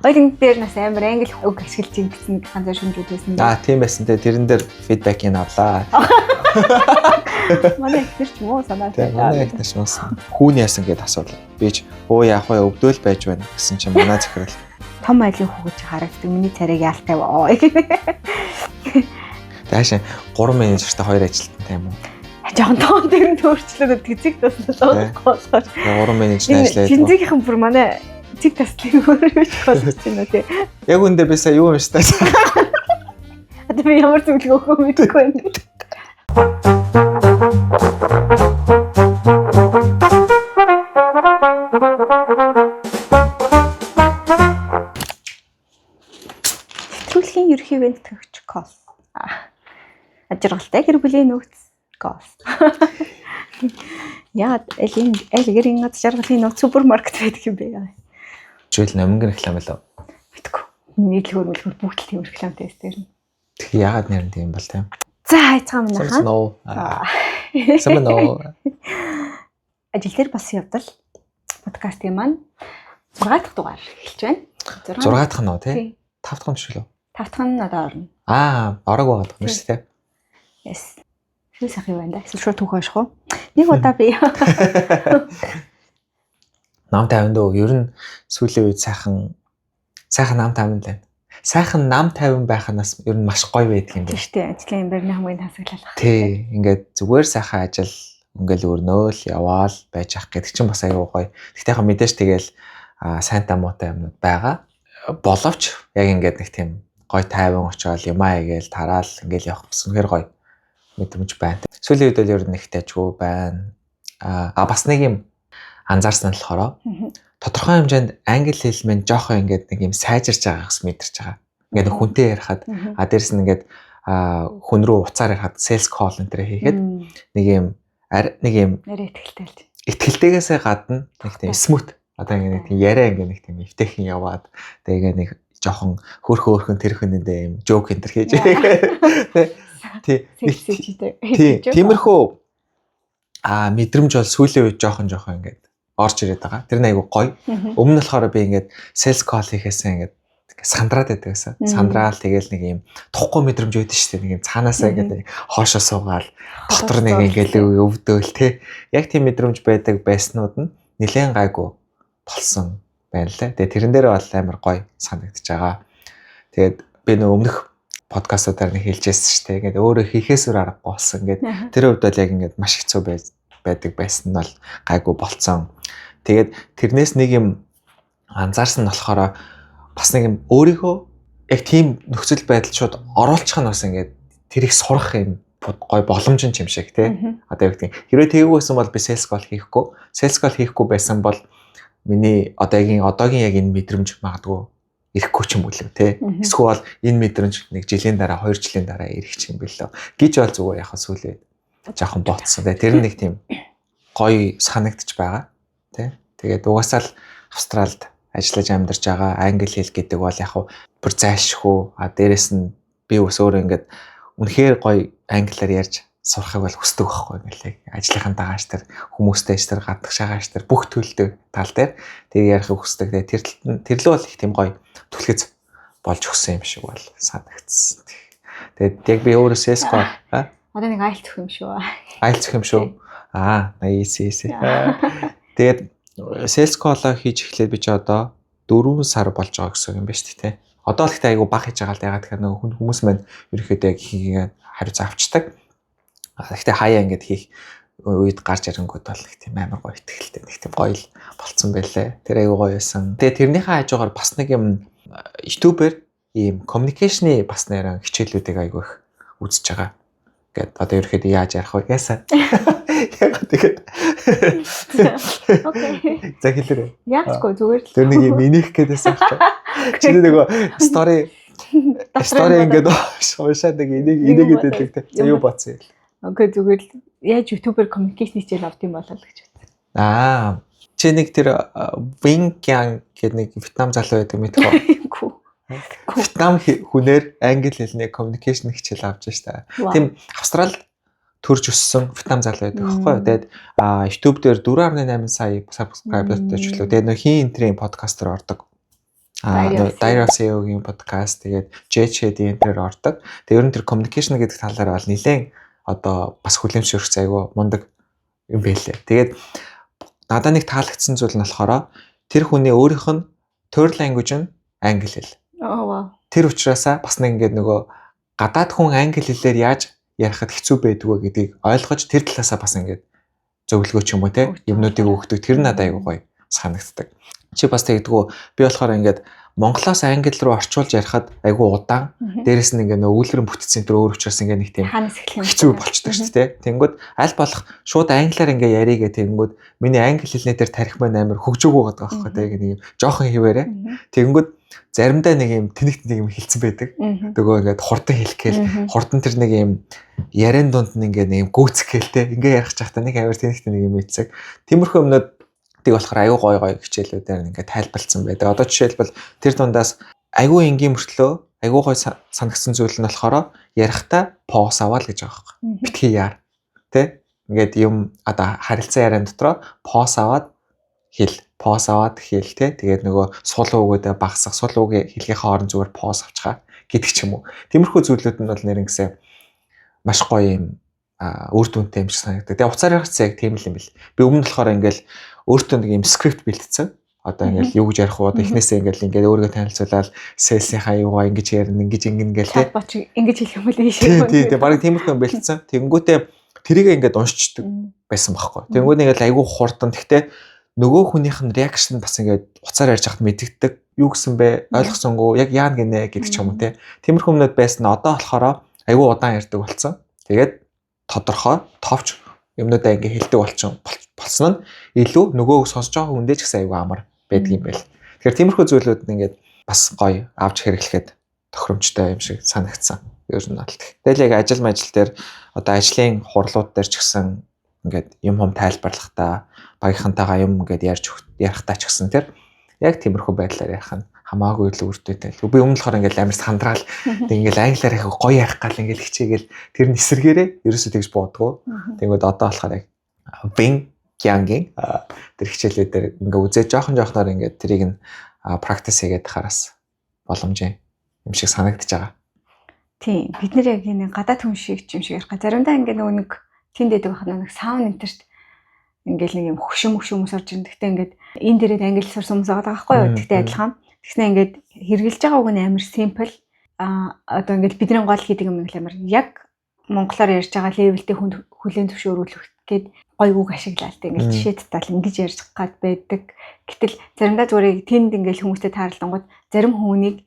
Хоёрын дээр нас амар англи үг ашиглаж ин гэсэн ганцаар шүмжүүд байсан. Тийм байсан те. Тэрэн дээр фидбек ин авлаа. Манай ихэрч муу санаатай. Манай ихнээс нуусан. Хүүний яасан гэдээ асуулаа. Би ч яах вэ өвдөөл байж байна гэсэн чинь манай захирал том айлын хүүгэж харагддаг. Миний царайг яалтай баа. Даашаа 3 менежертэй 2 ажилтнтай юм уу? Жохон тоон дээр нь өөрчлөөд тэзэг таслаад болохоор 3 менежер ажиллаад. Тэнцэгийнхэн бүр манай цэг таслыг өөрөөж болгож байна үү те. Яг үндэ би сая юу юм шүү дээ. Одоо би ямар зөвлөгөө өгөх вэ мэдэхгүй байна. Нэвтрүүлгийн ерхий ивент төгч кос. Ажиргалтай гэр бүлийн нөөц кос. Яа, аль гэрийн ажиргалын нөөц супермаркет байдаг юм бэ? Жишээл номингийн реклам болов. Мэдгүй. Нийтлэг хөрвөлгөр бүгд л тийм рекламтай дээр нь. Тэг яагаад нэр нь тийм бол тийм. За хайцгаа манайхаа. Самноо. Ажил дээр бас явдал подкастын маань 6 дахь дугаар эхэлж байна. 6 дахь нь уу тий? 5 дахь нь биш үү? 5 дахь нь одоо орно. Орог байгаа юм шүү дээ. Yes. Юу сах юм байна да? Эсвэл шууд түүх ойших уу? Нэг удаа би нам тавинд уу ер нь сүүлийн үед сайхан нам тавинд байна. Сайхан нам тавин байхнаас ер нь маш гоё байдаг юм байна. Тийм шүү дээ. Ажлын амбарны хамгийн тасаглал. Тий, ингээд зүгээр сайхан ажил ингээл өрнөөл яваал байж ах гэдэг чинь бас аюу гоё. Гэхдээ яг мэдээж тэгэл сайнтай муутай юмнууд байгаа. Боловч яг ингээд нэг тийм гоё тайван очоод юмаа игээл тараал ингээл явах бас үнэхээр гоё мэдрэмж байна. Сүүлийн үед бол ер нь их тажгүй байна. Бас нэг юм анзаарсан нь болохоор тодорхой хэмжээнд англи хэл мэн жоохон ингээд нэг юм сайжирч байгаагаас мэдэрч байгаа. Ингээд хүнтэй ярихад дээрэс нь ингээд хүн рүү уцаар ярихад sales call энэ төр хийхэд нэг юм итгэлтэйгээсээ гадна нэг тийм smooth одоо ингээд нэг тийм яриа ингээд нэг тийм эвтэйхэн яваад тэгээ нэг жоохон хөөрхөн тэр хүнэндээ юм joke энэ төр хийж тиймэрхүү мэдрэмж бол сүүлийн үед жоохон ингээд орж ирээд байгаа. Тэр нь айгу гоё. Өмнө нь болохоор би ингээд sales call хийхээсээ ингээд сандраад байдаг гэсэн. Сандраал тэгэл нэг юм тухгүй мэдрэмж өгдөө шүү дээ. Нэг юм цаанаасаа ингээд хоошоо суугаал дотор нэг ингээд өвдөөл те. Яг тийм мэдрэмж байдаг байснууд нь нэлээд гайгүй болсон байна лээ. Тэгээ тэрэн дээр бол амар гоё санагдаж байгаа. Тэгээд би нөө өмнөх подкастуудаар нэг хэлжсэн шүү дээ. Ингээд өөрөө хийхээсээр аргагүй болсон. Ингээд тэр хувьд бол яг ингээд маш хэцүү байдаг байсан нь бол гайгүй болцсон. Тэгээд тэрнээс нэг юм анзаарсан нь болохоор бас нэг юм өөрийнхөө яг тийм нөхцөл байдал шууд оруулчих нь бас ингээд тэрийг сурах юм гой боломж юм шиг тий. Одоо юу гэдэг хэрвээ тэгээгүй байсан бол би sales call хийхгүй байсан бол миний одоогийн яг энэ мэдрэмж магадгүй ирэхгүй ч юм уу тий. Эсвэл энэ мэдрэмж нэг жилийн дараа 2 жилийн дараа ирэх ч юм билээ. Гэж бол зүгээр яхаа сүүлийн жоохон ботсон. Тэр нэг тийм гоё санагдчих байгаа. Тий. Тэгээд угаасаа л Австралид ажиллаж амьдарч байгаа англи хэл гэдэг бол яг бүр зайлшгүй. Дээрэс нь би ус өөрөө ингээд үнэхээр гоё англиар ярьж сурахыг бол хүсдэг байхгүй ингээл ажлынхаа дагааш тэр хүмүүстэй тэр гадах шагааш тэр бүх төлөлтөө тал дээр тэг ярихыг хүсдэг. Тэр л бол их тийм гоё түлхэц болж өгсөн юм шиг бол санагдсан. Тэгээд яг би өөрөө сэлсгүй одоо нэг айлт өгөх юм шүү. Айлт өгөх юм шүү. Nice. Тэгээд sales call хийж эхлээд би ч одоо 4 сар болж байгаа гэсэн юм байна шүү дээ. Одоо л ихтэй айгу баг хийж байгаа л ягаад гэхээр нөгөө хүмүүс маань ерөөхдөө яг хийгээд хариуцаа авчдаг. Гэхдээ хаяа ингэж хийх үед гарч ирэнгүүт бол их тийм амар гоё ихтэй нэг тийм гоё л болцсон байлээ. Тэр айгу гоё байсан. Тэгээ тэрнийхээ хажуугаар бас нэг юм YouTube-ээр ийм communication-ы бас нэрэн хичээлүүдийг айгу их үзэж байгаа. Гэт одоо ерөөхдөө яаж ярих вэ гэсэн. Яг тэгээд окей. За хэлээрэй. Яахгүй зүгээр л. Тэр нэг юм инех гэдээсэн ч. Чи нөгөө story ингээд уушаад нэг инегээд байдаг те. За юу бодсон юм. Окей зүгээр л. Яаж YouTube-ээр communication хичээл авт юм болоо л гэж байна. Чи нэг тэр Wing Yang гэдэг нэг Вьетнам залуу байдаг мэдхүү. Вьетнам хүнээр англи хэлний communication хичээл авч штэ. Тийм Австралид төрж өссөн Вьетнам залуу байдаг байхгүй. Тэгээд YouTube дээр 4.8 сая subscriber-тэй ч үлээ. Тэгээд нөх хин энтрийн подкастер ордог. Diary of CEO-гийн подкаст тэгээд JCD энэ төр ордог. Тэгээд ер нь тэр communication гэдэг талаар бол нэлээд одоо бас хүлэмжшөрөх айгүй мундаг юм байлээ. Тэгээд надад нэг таалагдсан зүйл нь болохоор тэр хүний өөрийнх нь third language нь англи хэл. Тэр учраас бас нэг ингээд нөгөө гадаад хүн англи хэлээр яаж ярихад хэцүү байдгүй гэдгийг ойлгож тэр талаасаа бас ингээд зөвлөгөө ч юм уу те юмнуудыг өгдөг. Тэр надад айгүй гоё санагддаг. Чи бас тэгдэггүй би болохоор ингээд монголоос англи руу орчуулж ярихад айгүй удаан. Дээрэс нь ингээд нөгөө үйлрэн бүтцийн төр өөр учраас ингээд нэг тийм хэцүү болчдөг шүү дээ. Тэнгүүд аль болох шууд англиар ингээд яригээ тэнгүүд миний англи хэлний дээр тарих маань амар хөгжөөгөө гэдэг байхгүй те нэг юм жоохон хിവэрэ. Тэнгүүд заримдаа нэг юм тэнэгт нэг юм хилцэн байдаг. Нөгөө ингээд хурдан хэлэхгээл хурдан тэр нэг юм яриан дунд нь ингээд нэг юм гүцэхгээл те ингээд ярих чахта нэг амар тэнэгт нэг юм ийцэг. Тиймэрхүү юмнууд тийг болохоор аюу гой хичээлүүдээр ингээд тайлбарлсан байдаг. Одоо жишээлбэл тэр дундаас аюу энгийн мөртлөө аюу гой санагдсан зүйл нь болохоор ярихтаа поос аваа л гэж байгаа юм. Битгий яар. Тэ? Ингээд юм одоо харилцан яриан дотроо поос аваад хэл, поос аваад хэл тэ. Тэгээд нөгөө сул уугуудаа багсах, сул уугийн хэлхийнхээ хооронд зүгээр поос авчихаа гэдэг ч юм уу. Тиймэрхүү зүйлүүд нь бол нэрнгэсээ маш гоё юм үр дүнтэй юм шиг санагдав. Тэгээ уцаар ярих цаг тийм л юм бэл. Би өмнө болохоор ингээл өөртөө нэг юм скрипт бэлтцсэн. Одоо ингээл юу гэж ярих вэ? Одоо эхнээсээ ингээл өөрийгөө танилцуулаад сэлсийнхаа юугаа ингэж ярина, ингэж ингэн гээл те. Боч ингэж хэлэх юм бол ийш юм. Тийм тийм барыг тиймэрхүү юм бэлтцсэн. Тэнгүүтээ тэрийг ингээд уншчихдаг байсан байхгүй. Тэнгүүд ингээл айгүй хурдан. Гэхдээ нөгөө хүнийх нь реакшн бас ингээд уцаар ярьж хахад мэддэгдэг. Юу гэсэн бэ? Ойлгосонгүй яг яа гинэ гэдэг ч юм уу те. Тиймэрхүү юмнууд байсан. Одоо болохоор айгүй удаан ярьдаг болсон. Тэгээд тодорхой товч юмнуудаа ингээ хэлдэг болсон нь илүү нөгөөг сонсож байгаа хүндээ ч гэсэн аюу амар байдаг юм байл. Тэгэхээр тиймэрхүү зүйлүүд нь ингээд бас гоё авч хэрэглэхэд тохиромжтой юм шиг санагдсан. Ер нь бол. Тэгэл яг ажил дээр одоо ажлын хурлууд дээр ч гэсэн ингээд юм тайлбарлахдаа багийнхантайгаа юм ингээд ярихтаа ч гэсэн тэр яг тиймэрхүү байдлаар ярих нь хамаагүй илүү үрдээтэй. Би өмнө болохоор ингээл амар сандраал ингээл англиар их гоё ярих гал ингээл хичээгээл тэр нисэргээрээ ерөөсөө тэгж буудгаа. Тэгвэл одоо болохоор яг Bing Yang тэр хичээлүүдээр ингээ үзээ жоохноор ингээ тэрийг нь практис хийгээд хараас боломж юм шиг санагдаж байгаа. Тийм бид нэр яг энэ гадаад хүн шиг юм шиг ярих. Заримдаа ингээ нөгөө нэг тэнд дэдэг байх нэг саунд энтерт ингээл нэг юм хөшөм хүмүүс орж ирэн. Гэхдээ ингээд энэ дээрээ англи сурсан хүмүүс байгаа байхгүй юу? Гэхдээ адилхан. Тэгснэ ингээд хэрглэж байгаа үг нь амар simple. Одоо ингээд бидний гол хийдэг юм нэг амар яг монголоор ярьж байгаа левелтэй хүнд хүлээн зөвшөөрүүлэх гээд гоё үг ашиглаа л дээ. Ингээд жишээд тал ингэж ярьж гад байдаг. Гэтэл заримдаа зүгээр тэнд ингээд хүмүүстэй тааралдангууд зарим хүнийг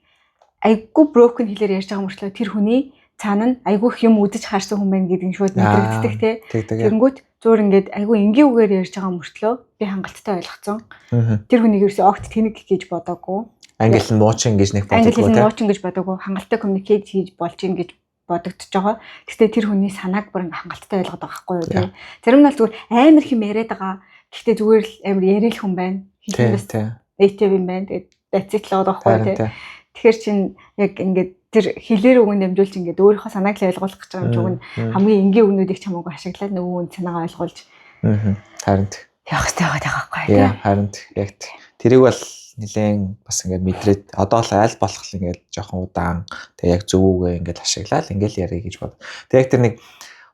айгүй broken хэлээр ярьж байгаа мөртлөө тэр хүний цаана нь айгүй их юм үдэж харсан хүн байна гэдэг нь шууд мэдрэгддэг те. Тэнгүүт зур ингээд айгүй энгийн үгээр ярьж байгаа мөртлөө би хангалттай ойлгоцсон. Тэр хүнийг ерөөсөө огт тэнэг гэж бодоогүй. Англи нь муучин гэж нэг боддог. Англи нь муучин гэж бодоогүй. Хангалттай communicate хийж болж ин гэж бодогдож байгаа. Гэхдээ тэр хүний санааг бүр ингээд хангалттай ойлгоод байгаа байхгүй юу те. Зарим нь бол зүгээр амар хэм яриад байгаа. Гэхдээ зүгээр л амар ярийл хүн байна. Хэлбэс native юм байна. Тэгээд that's it л байгаа байхгүй те. Тэгэхээр чин яг ингээд тэр хэлээр үгэн дамжуулж ингээд өөрийнхөө санааг л ойлгуулах гэж байгаа юм чиг нь хамгийн энгийн үгнүүдийг ч хамаагүй ашиглаад нөгөө үн санаагаа ойлгуулж харин явах хэрэгтэй байгаа байхгүй тийм харин яг тэрийг бол нэлээд бас ингээд мэдрээд одоо л аль болох ингээд жоохон удаан тэг яг зөв үгээ ингээд ашиглаад ингээд ярих гэж бод. Тэг яг тэр нэг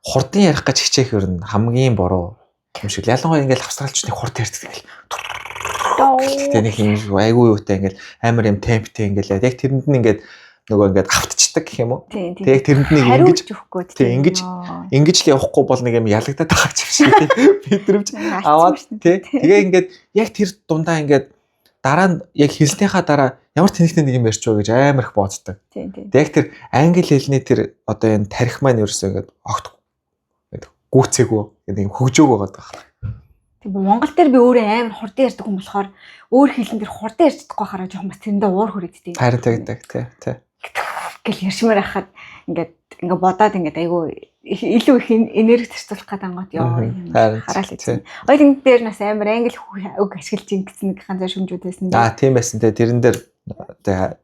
хурдан ярих гэж хичээх юм хамгийн буруу юм шиг ялангуяа ингээд австралч нэг хурд ярьдаг гэл тэг нэг юм айгүй юутай ингээд амар юм темптэй ингээд яг тэрэнд нь ингээд нөгөө ингээд автчихдаг гэх юм уу. Тэгээд тэрэнд нэг ингэж л явахгүй бол нэг юм ялагдаад байгаа ч юм шиг бидрэмж аваад тэгээ ингээд яг тэр дундаа ингээд дараа нь яг хэлснийхаа дараа ямар тэнэгтэй нэг юм ярьч вэ гэж амар их боддог. Тэгээд яг тэр англи хэлний тэр одоо энэ тарих маань ерөөсөө ингээд огт гүцээгүй гэдэг юм хөгжөөг байгаа даа. Тийм Монгол дээр би өөрөө амар хурдан ярьдаг хүн болохоор өөр хэлэн дээр хурдан ярьж чадахгүй хараа жоохон бас тэрэндээ уур хүрээдтэй. Харин тэгдэг тий. Гэл ярьшмаар хахад ингээд бодоод ингээд айгүй илүү их энерги зарцуулах гэдэг ангууд хараал үзсэн. Хоёулын дээр нас амар англи үг ашиглаж ин гэсэн нэг ганцаар шүмжүүд байсан. Тийм байсан те. Тэрэн дээр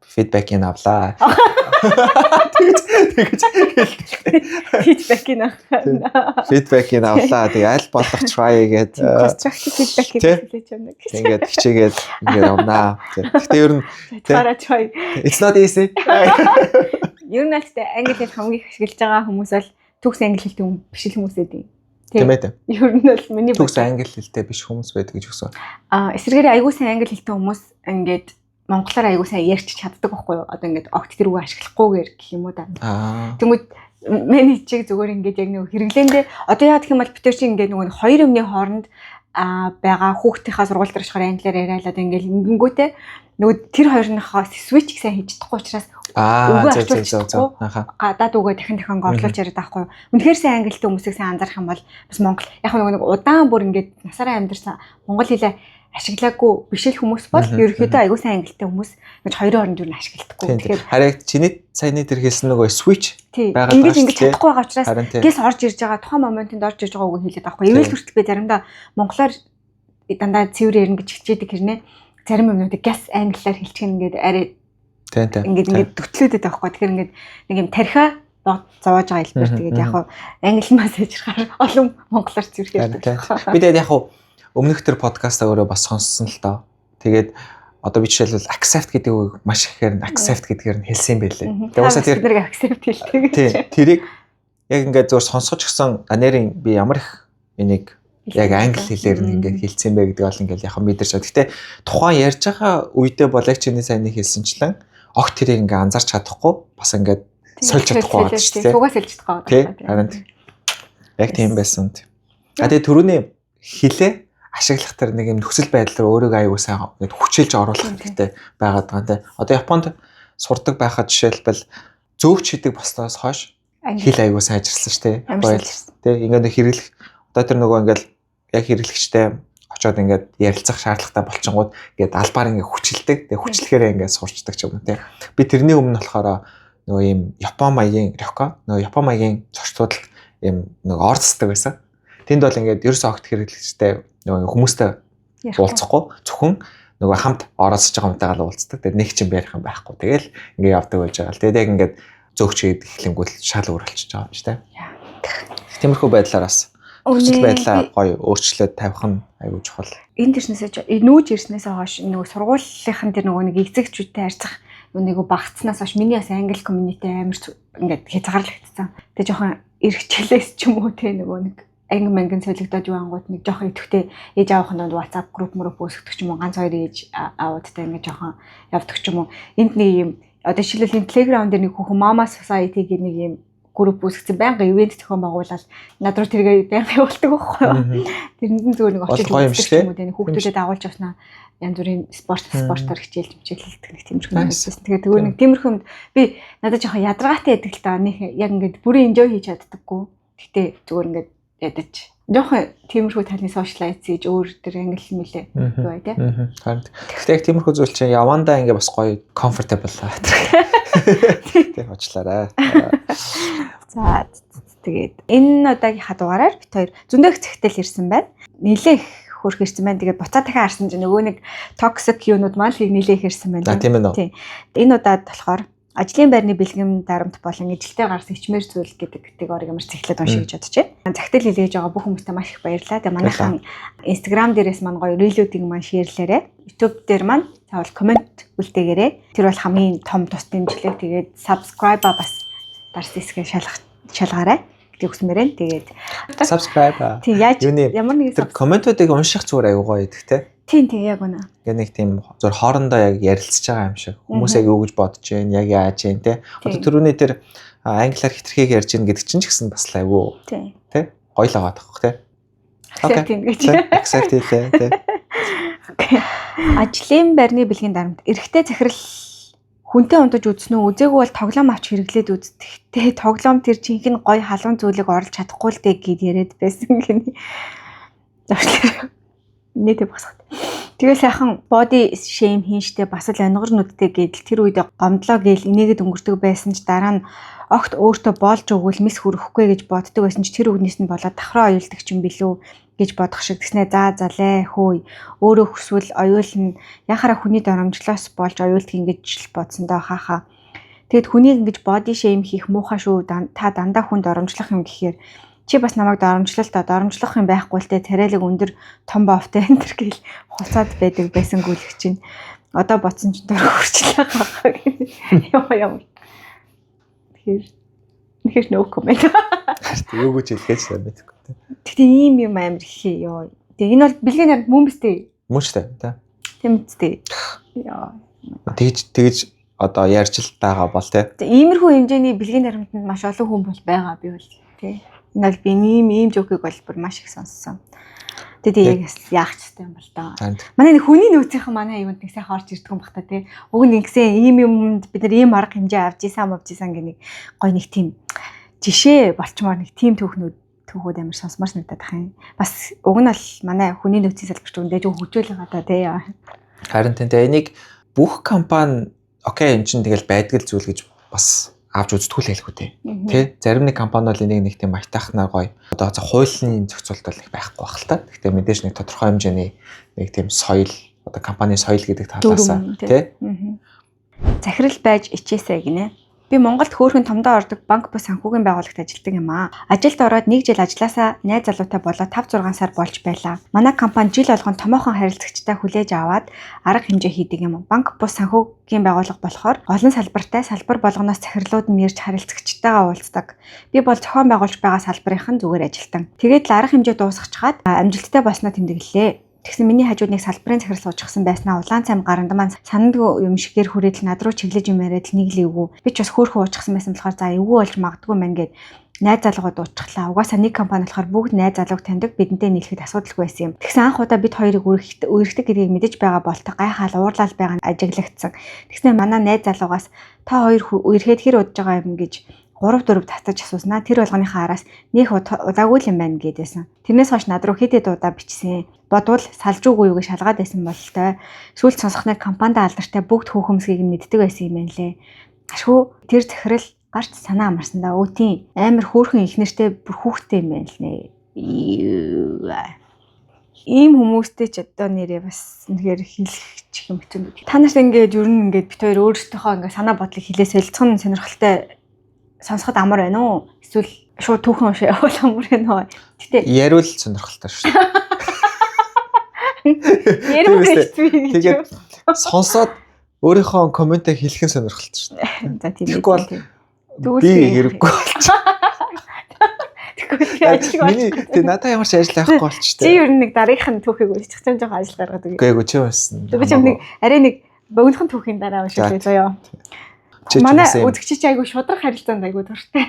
фидбэкийг авлаа. Фидбэкийг авлаа. Тэгээ аль болох try гэдэг. Constructive feedback хэлж байна. Ингээд хичээгээд ингээд авнаа. Гэхдээ ер нь it's not easy. Ер нь л англи хэл хамгийн их ашиглаж байгаа хүмүүс бол төгс англи хэлтэй хүн биш л хүмүүс эд юм. Тийм ээ. Ер нь бол миний төгс англи хэлтэй биш хүмүүс байдаг гэж өгсөн. Эсвэргээр аягүй сайн англи хэлтэй хүмүүс ингээд монголоор аягүй сайн ярьж чаддаг байхгүй юу? Одоо ингээд огт тэр үгээ ашиглахгүйгээр гэх юм уу да. Тэнгүүд миний чиг зүгээр ингээд яг нэг хэрэглээндээ одоо яа гэх юм бол битэр чи ингээд нэг хоёр юмны хооронд байгаа хүүхдийнхаа сургууль дээр ихээр англиар яриалаад ингээд ингэнгүүтээ нөгөө тэр хоёрынхоо switch сайн хийж чадахгүй учраас үгээ ашиглахгүй гадаад үгээ дахин орлуулж яриад байхгүй юу. Үнэхээр сайн англитэй хүмүүсийг сайн анзаарах юм бол бас монгол яг нэг удаан бүр ингээд насаараа амьдэрсэн монгол хэлээ ашиглаагүй биш л хүмүүс бол ерөөхдөө аягүй сайн англитэй хүмүүс ингэж хоёрын оронд юу н ашигладаггүй. Тэгэхээр харин чиний саяны тэр хэлсэн нөгөө switch байгаа даа. Ингэж чадахгүй байгаа учраас гээс орж ирж байгаа тухайн моментод орж ирж байгаа үг хэлээд байхгүй. Ивэл хүртэл би заримдаа монголоор дандаа цэвэр ярина гэж хичээдэг хэрнээ зарим юмнуудыг гээс англиар хэлчих ингээд арай ингээд төтлөөдөд байхгүй. Тэгэхээр ингээд нэг юм тархиа зовоож байгаа хэлбэр тэгээд яг англи мессежээр олон монголоор цэвэр ярьдаг. Би тэгээд яг өмнөх төр подкастаа өөрөө бас сонссон л доо. Тэгээд одоо би жишээлбэл accept гэдэг үг маш ихээр accept гэдгээр нь хэлсэн юм байлээ. Тэгээд уусаа тэр accept хэлдэг. Тийм. Тэрийг яг ингээд зөв сонсгож гисэн нэрийн би ямар их энийг яг англи хэлээр нь ингээд хэлсэн бэ гэдэг бол ингээд яг мэдэрч байгаа. Гэтэ тухайн ярьж байгаа үедээ бол яг чиний сайн нэг хэлсэнчлэн огт тэрийг ингээд анзаарч чадахгүй бас ингээд сольж чадахгүй байна шүү дээ. Сугаас хэлж чадахгүй. Харин яг тийм байсан. Тэгээд түрүүний хэлээ ашиглах тэр нэг юм нөхцөл байдал руу өөрийгөө аягүй сайн хүчилж оруулах хэрэгтэй байгаад байгаа те. Одоо Японд сурдаг байхад жишээлбэл зөвч хийдэг болсноос хойш хэл аягүй сайн ажилласан шүү дээ. Те ингээд хэрэглэх одоо тэр нөгөө ингээд яг хэрэглэгчтэй очиод ингээд ярилцах шаардлагатай болчингууд ингээд албаар ингээд хүчилдэг. Тэгээ хүчлэхээр ингээд сурчдаг ч юм уу те. Би тэрний өмнө болохоор нөгөө юм Япон маягийн рёко нөгөө Япон маягийн зочдууд юм нөгөө орцдаг байсан. Тэнд бол ингээд ерөөсөө огт хэрэглэгчтэй нөгөө хүмүүстэй уулзахгүй зөвхөн нөгөө хамт оролцож байгаа юмтайгаа л уулздаг. Тэгээд нэг ч юм ярих юм байхгүй. Тэгэл ингээд явдаг байж байгаа л. Тэгээд яг ингээд зөөгч хийдэг эхлэнгүүт шал өөр болчихж байгаа юм чи тэ. Тиймэрхүү байдлаараас нөхцөл байдлаа гоё өөрчлөөд тавих нь аюул чухал. Энэ төрснөөс нүүж ирснээс хойш нөгөө сургуулийнхын тэр нөгөө нэг эцэгчүүдтэй харьцах нэг багцснаас хойш миний бас англи community амар ингээд хязгаарлагдсан. Тэгээ жоохон эргчлээс ч юм уу те нөгөө нэг анги манган солигдоод юу ангууд нэг жоохон идэвхтэй ээж аавах нь WhatsApp group үүсгдэг ч юм уу ганц хоёр ээж аавуудтай ингээд жоохон явдаг ч юм уу. Энд нэг юм одоо жишээлбэл энэ Telegram дээр нэг хүүхэн Mama Society гэх нэг юм group үүсгэсэн байнга ивент зохион байгуулаад над руу тэргээ байнга явуулдаг байхгүй юу. Тэрэнд зүгээр нэг очиж үздэг юм уу те хүүхдүүдэд агуулж авснаа янз бүрийн спортоор хичээлж мчээлдэг нэг тиймэрхүү юм байсан. Тэгээ тэгвэл нэг тиймэрхүү би надад жоохон ядаргаатай байдаг л да. Нэг яг ингээд бүрэн enjoy хийж чаддаггүй. Гэтэ зүгээр ингээд ядаж жоохон тиймэрхүү таны socialize хийж өөр төр англи мэлээ юу бай тээ. Харин гэхдээ яг тиймэрхүү зүйл чинь явандаа ингээ бас гоё comfortable тэг очлаарай. За тэгээд энэ удаагийнхаа дугаараар бит хоёр зөндөөх зэгтэл ирсэн байна. Нилээх хөрх ирсэн байна. Тэгээд буцаа дахин харсан чинь нөгөө нэг toxic юунууд маань л нилээх ирсэн байна. Тийм ээ. Тийм. Энэ удаад болохоор ажлын байрны бэлгэм дарамт болон эжилтэй гарсан ичмэр зүйл гэдэг орыг ямар цэглээд уншиж гэж бодож байна. Захидал хийлгэж байгаа бүх хүмүүстээ маш их баярлалаа. Тэгээ манайхан Instagram дээрээс маань гоё рилүүдийг маань шеэрлээрэй. YouTube дээр маань заавал комент үлдээгээрэй. Тэр бол хамгийн том тус дэмжлэг. Тэгээд subscribe-а бас дарс хэсгээ шалгаарай. Гэдэг үгсмээрэн. Тэгээд subscribe. Тийм яаж ямар нэг тэр комментуудыг унших зүгээр аюу гоё идэх те. Тийм яг үнэ. Яг нэг тийм зөв хоорондоо яг ярилцж байгаа юм шиг. Хүмүүс яг юу гэж бодож байна, яг яаж байна те. Одоо түрүүний тэр англиар хитрхийг ярьж гин гэдэг чинь ч гэсэн бас айгүй. Тийм. Тэ? Гоё л байгаа тохх те. Accept гэж. Accept те. Ажлын байрны бэлгийн дарамт эрэгтэй захирал хүнтэй унтаж үзсэн үү? Үзээгүй бол тоглоом авч хэрэглээд үздэг. Тэ тоглоом тэр жинхэнэ гоё халуун зүйлийг орлож чадахгүй л дээ гэд яриад байсан гинэ. Завчлаа. Нийтэд босгох. Тэгээ сайхан body shame хийн штэ бас л онгор нүдтэй гэдэл тэр үед гомдлоо гээл инээгээд өнгөрдөг байсан ч дараа нь огт өөртөө боолж өгвөл мис хүрэхгүй гэж боддог байсан ч тэр үгнээс нь болоод давхраа оюулдаг ч юм билүү гэж бодох шиг тэгснэ залээ хөөе өөрөө хүсвэл оюулна яхаараа хүний доромжлоос болж оюулдаг ингэж л бодсон доо хаахаа. Тэгэд хүнийг ингэж body shame хийх муухай шүү та дандаа хүн доромжлох юм гэхээр чи бас намайг доромжлох юм байхгүй л те тариалаг өндөр том боовтой энэ төр гэл хуцаад байдаг байсан гүйлэх чинь одоо бодсон ч дөрөв хүрчлээ гахаа гэх юм. Тэгэхээр no comment. Юу гэж хэлхээж сайн мэдгүй те. Тэгтээ ийм юм амар ихээ ёо. Тэгээ энэ бол бэлгийн нарт мөн биз дээ. Мөн ч та. Тийм үстэй. Яа. Тэгж одоо ярьж л байгаа бол те. Иймэрхүү хэмжээний бэлгийн наримтанд маш олон хүн бол байгаа би бол те. Энэ бол би ийм жокийг бол бүр маш их сонссон. Тэгээд яг яах ч юм бол доо. Манай нэг хүний нөөцийнхэн манай юунд нэг сайхан орж ирдэг юм бах та тий. Уг нь ингэсэн ийм юмд бид нар ийм арга хэмжээ авч ийсэн гэх нэг гой нэг тийм жишээ болчмоор нэг тийм түүхүүд амар сонсмоор санагдаад байгаа юм. Бас уг нь бол манай хүний нөөцийн салбарч үндэж хөгжөөл байгаа та тий. Харин тэнтэй энийг бүх компани окей эн чинь тэгэл байдаг л зүйл гэж бас авч үзтгүүл хэлэхгүй тий. Зарим нэг компани бол энийг нэг тийм маягтайхнаар гоё. Одоо хуулийн зохицуулт бол их байхгүй байх л та. Гэхдээ мэдээж нэг тодорхой хэмжээний нэг тийм соёл, одоо компани соёл гэдэг талаасаа тий. Захирал байж ичээсэй гинэ. Би Монголд хөөрхөн томдоо ордог банк бус санхүүгийн байгууллагт ажилладаг юм аа. Ажилд ороод 1 жил ажилласаа найз залуутай болоод 5-6 сар болж байлаа. Манай компани жил болгон томоохон харилцагчтай хүлээж аваад арга хэмжээ хийдэг юм. Банк бус санхүүгийн байгууллага болохоор олон салбартай салбар болгоноос захирлууд нь ирж харилцагчтайгаа уулздаг. Би бол зохион байгуулж байгаа салбарын зүгээр ажилтан. Тэгээд л арга хэмжээ дуусгачаад амжилттай болсноо тэмдэглэлээ. Тэгсэн миний хажууд нэг салбарын захирал суужчихсан байснаа улаан цайм гаранд маань сандгүй юм шигээр хүрээд л над руу чиглэж юм яриад л нэг л эвгүй. Би ч бас хөөрхөн уучсан байсан болохоор за эвгүй болж магадгүй мэн гээд найз залгууд уучглаа. Угаасаа нэг компани болохоор бүгд найз залууг таньдаг бидэнтэй нийлэхэд асуудалгүй байсан юм. Тэгсэн анх удаа бид хоёрыг үргэлжлэх гэдгийг мэдэж байгаа болтой гайхаал уурлал байгаа нь ажиглагдсан. Тэгснэ манай найз залуугаас та хоёр үерхэд хэр удаж байгаа юм гэж 3-4 татаж асууснаа тэр болгоныхаа араас нөх удаагүй юм байна гэдээсэн. Тэрнээс хойш над руу хэд удаа бичсэн. Бодвол салжуугүй юу гэж шалгаад байсан бололтой. Сүүлд сонсохны компанид алдартай бүгд хүүхэмсгийг нь мэддэг байсан юм байна лээ. Ашгүй тэр захирал гарч санаа амарсан да. Өө тийм амар хөөрхөн ихнэртэй бүр хүүхдтэй юм байна л нэ. Ийм хүмүүстэй ч одоо нэрээ бас нэгэр хэлэх чих юм хэцүү. Та нарт ингээд ер нь ингээд бит хоёр өөрсдийнхөө ингээд санаа бодлыг хэлээ солилцох нь сонирхолтой сонсоход амар байна уу? Эсвэл шууд түүхэн уншаа явуул амар байна уу? Гэтэ яриул сонирхолтой шүү. Яриул хэвчээ. Тэгээд сонсоод өөрийнхөө комментээ хэлэх нь сонирхолтой шүү. За тийм. Тэгэхгүй бол би хэрэггүй болчих. Тэг надаа ямар ч ажил авахгүй болчих. Чи ер нь нэг дараагийнх нь түүхийг уншчих чинь жоохон ажил гаргаад өгье. Үгүй чи байсан. Би ч юм нэг арай нэг богинохын түүхийн дараа уншиж байлаа ёо. Манай үзэгчич айгу шудраг харилцаанд айгу дуртай.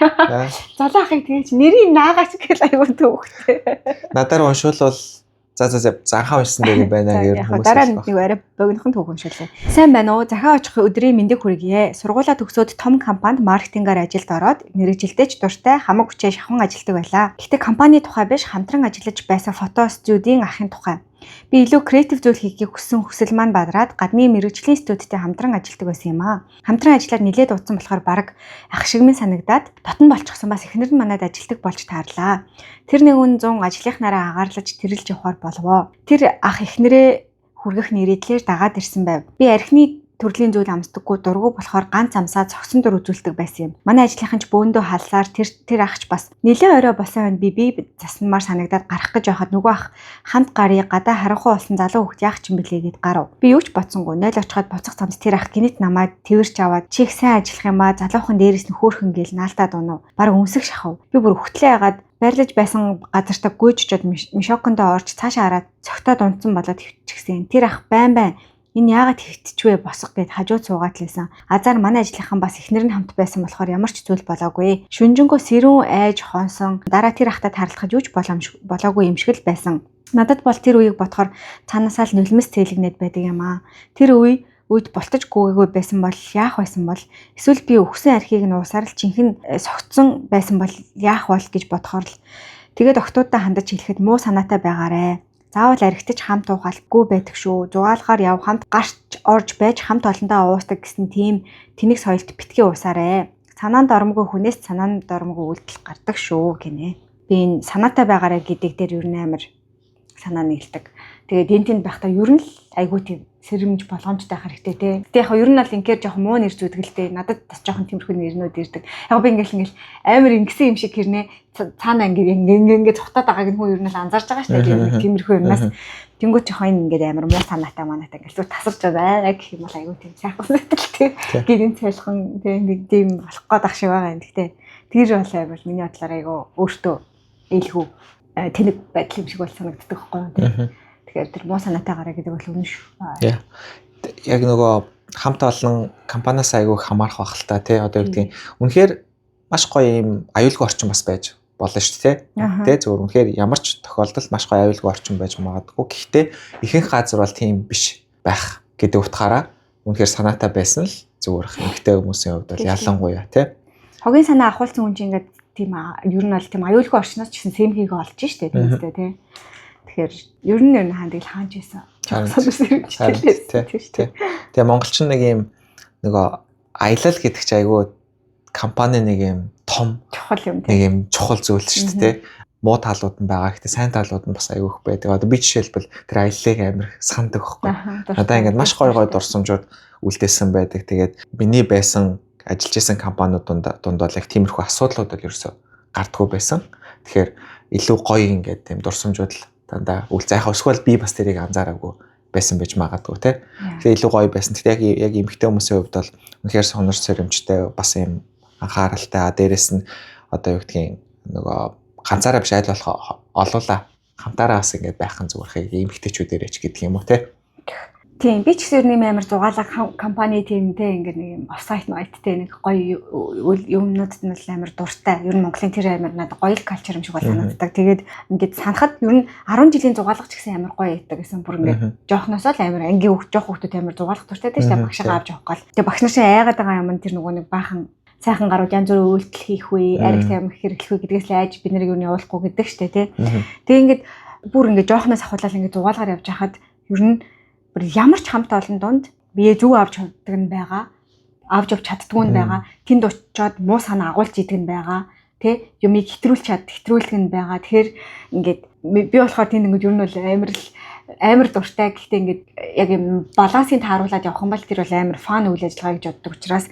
Залуу ахыг тэгэж нэрийг наагаач гэл айгу төвхтэй. Надаар уншвал за анхаа уншсан дээр юм байна гэж хүмүүс. Дараа нь нэг арай богинохон түүх уншуулъя. Сайн байна уу? Захиа очих өдрийн мэндийг хүргье. Сургуулаа төгсөөд том компанид маркетингээр ажилд ороод мэргэжилтэйч дуртай хамаг хүчээ шахан ажилдаг байлаа. Гэхдээ компани тухай биш хамтран ажиллаж байсан фото студийн ахын тухай. Би илүү креатив зүйл хийхийг хүссэн хүсэл маань бадраад гадны мэргэжлийн студидтэй хамтран ажилладаг байсан юм аа. Хамтран ажиллаад нилээд удсан болохоор баг ах шиг минь санагдаад дотн болчихсон бас эхнэр нь манад ажилдаг болж таарлаа. Тэр нэг үн 100 ажлынхнаараа агаарлаж тэрэлж явахаар болвоо. Тэр ах эхнэрээ хүргэх нэрийдлэр дагаад ирсэн байв. Би архины төрлийн зүйл амсдаггүй дургу болохоор ганц амсаа цогсон дур үзүүлдэг байсан юм. Манай ажлынхан ч бөөндөө халсаар тэр ахч бас нэлээ орой болсон байна. Би заснамаар санагдаад гарах гэж байхад нөгөө ах хамт гарыг гадаа харанхуй болсон залуу хөхт яах ч юм бэлээ гэд гарав. Би юу ч бодсонгүй 0 очиход буцах цамц тэр ах гинэт намайг тэрч аваад чих сайн ажиллах юм аа залуухан дээрээс нь хөөхөн гээл наалтаад унав. Бараг өмсөх шахав. Би бүр хөхтлээ ягаад байрлаж байсан газартаа гүйжчихэд мишокондоо орж цаашаа хараад цогтоод унтсан болоод хөвчихсэн. Тэр ах байн энэ яагаад хөвтчвэ босго гэд хажууд суугаад лээсэн. Азар манай ажлынхан бас эхнэр нь хамт байсан болохоор ямар ч зүйл болоогүй. Шүнжэнгөө сэрүүн айж хонсон. Дараа тэр ахтад тарлахад юуч болоогүй юм шиг л байсан. Надад бол тэр үеийг бодохоор цаанаасаа л нулимс цээлэгнээд байдаг юм аа. Тэр үед болтож гүйгээгүй байсан бол яах байсан бол эсвэл би өгсөн архийг нь уусаар л чинхэн согтсон байсан бол яах бол гэж бодохоор л тэгээд октоудаа хандаж хэлэхэд муу санаатай байгаарэ. заавал аригтаж хамт уугаалгүй байдаг шүү. Зугаалгаар яв хамт гарч орж байж хамт олондоо уусдаг гэсэн тийм тэнэг соёлт битгий уусаарэ. Санаанд ормгүй хүнээс санаанд ормгүй үйлдэл гардаг шүү гинэ. Би энэ санаатай байгаарэ гэдэг дээр ер нь амар санаа нийлдэг. Тэгээд энэ тэнд байхдаа ер нь л айгүй тийм сэрэмж болгоомжтой хэрэгтэй те. Гэтэ яг ер нь бол ингээр жоохон муу нэр зүтгэлтэй. Надад бас жоохон тиймэрхүү нэрнүүд ирдэг. Яг би ингээл амар ингэсэн юм шиг хэрнээ цаана ингээд цухтаад байгааг нь хүн ер нь л анзаарч байгаа шүү дээ. Тиймэрхүү юмнаас тэнгуү жоохон ингээд амар муу санаатай манаатай ингээд зүг тасарч байгаа гэх юм бол айгүй тийм сайхан сэтгэлтэй. Гэрийн цайлхан тийм нэг тийм болох гээд ах шиг байгаа юм. Гэтэ тэр бол амар миний бодлоор айгүй өөртөө ээлгүй тэнэг байдал юм шиг бол санагддаг байхгүй юу. Тэгэхээр тэр муу санаатайгаараа гэдэг бол үнэн шүү. Яг нөгөө хамт олон компаниас айгүй хамаарах байх л та тий. Одоо юу гэдгийг үнэхээр маш гоё юм аюулгүй орчин бас байж болно шүү дээ тий. Зөвхөн үнэхээр ямар ч тохиолдолд маш гоё аюулгүй орчин байж магадгүй. Гэхдээ ихэнх газар бол тийм биш байх гэдэг утгаараа үнэхээр санаатай байсан л зүгээр эмэгтэй хүмүүсийн хувьд бол ялангуяа тий. Хогийн санаа ахуулсан хүн чинь ингээд тийм ер нь бол тийм аюулгүй орчноос ч гэсэн сэмхийг олж штэ тиймээ тий. Тэгэхээр ер нь хандыг хаанч ийсэн. Тэгээ монголчин нэг юм нөгөө аялал гэдэг чи айгүй компани нэг юм том чухал юм нэг юм чухал зүйл шүү дээ. Муу талууд нь байгаа. Гэхдээ сайн талууд нь бас айгүй их байдаг. Одоо би жишээлбэл тэр аяллыг амар сандаг байхгүй. Надаа ингээд маш гоё дурсамжууд үлдээсэн байдаг. Тэгээд миний байсан ажиллаж исэн компаниуд дунд бол яг тиймэрхүү асуудлууд бол ерөөсөө гардггүй байсан. Тэгэхээр илүү гоё ингээд тийм дурсамжууд л дандаа үлцээх өсвөл би бас тэрийг анзаараагүй байсан байж магадгүй тий. Тэгээ илүү гоё байсан. Тэгтээ яг эмэгтэй хүмүүсийн хувьд бол үнэхээр сонор сэрэмжтэй бас юм анхааралтай. Дээрэс нь одоо юу гэдгийг нөгөө ганцаараа биш айл болох олуулаа хамтаараа бас ингээд байхын зүгээрхийг эмэгтэйчүүдээрээ ч гэдэг юм уу тий. Тийм би ч гэсэн амар зугаалга компани тиймтэй ингээд нэг юм офсайт найттэй нэг гоё юмнуудад нь амар дуртай. Ер нь Монголын тэр амар надад гоё калчер юм шиг бол санагддаг. Тэгээд ингээд санахад ер нь 10 жилийн зугаалгач гэсэн амар гоё байдаг гэсэн бүр ингээд жоохносоо л амар ангийн жоох хүүхдүүд амар зугаалгах дуртай тийм шүү дээ. Багшаа авч явах гал. Тэгээд багш нар шиг айгаад байгаа юм тэр нөгөө нэг баахан сайхан гарууд янз бүрийн үйлдэл хийх үе, ариг тамхи хэрэглэх үе гэдгээс л айж бид нарыг юу явуулахгүй гэдэг шүү дээ тий. Тэгээд ингээд бүр ингээд жоохноос ахуулаад ингээд зугаалгаар явж хахад ер нь ямар ч хамт олон донд бие зүг авч чаддаг нь байгаа. Авч чаддгүй нь байгаа. Тэнд очиод муу санаа агуулж идэг нь байгаа. Тэ юмыг хэтрүүлдэг нь байгаа. Тэгэхээр ингээд би болохоор тэнд ингээд ер нь бол амар дуртай. Гэхдээ ингээд яг юм балансыг тааруулаад явах юм бол тэр бол амар фан үйл ажиллагаа гэж боддог учраас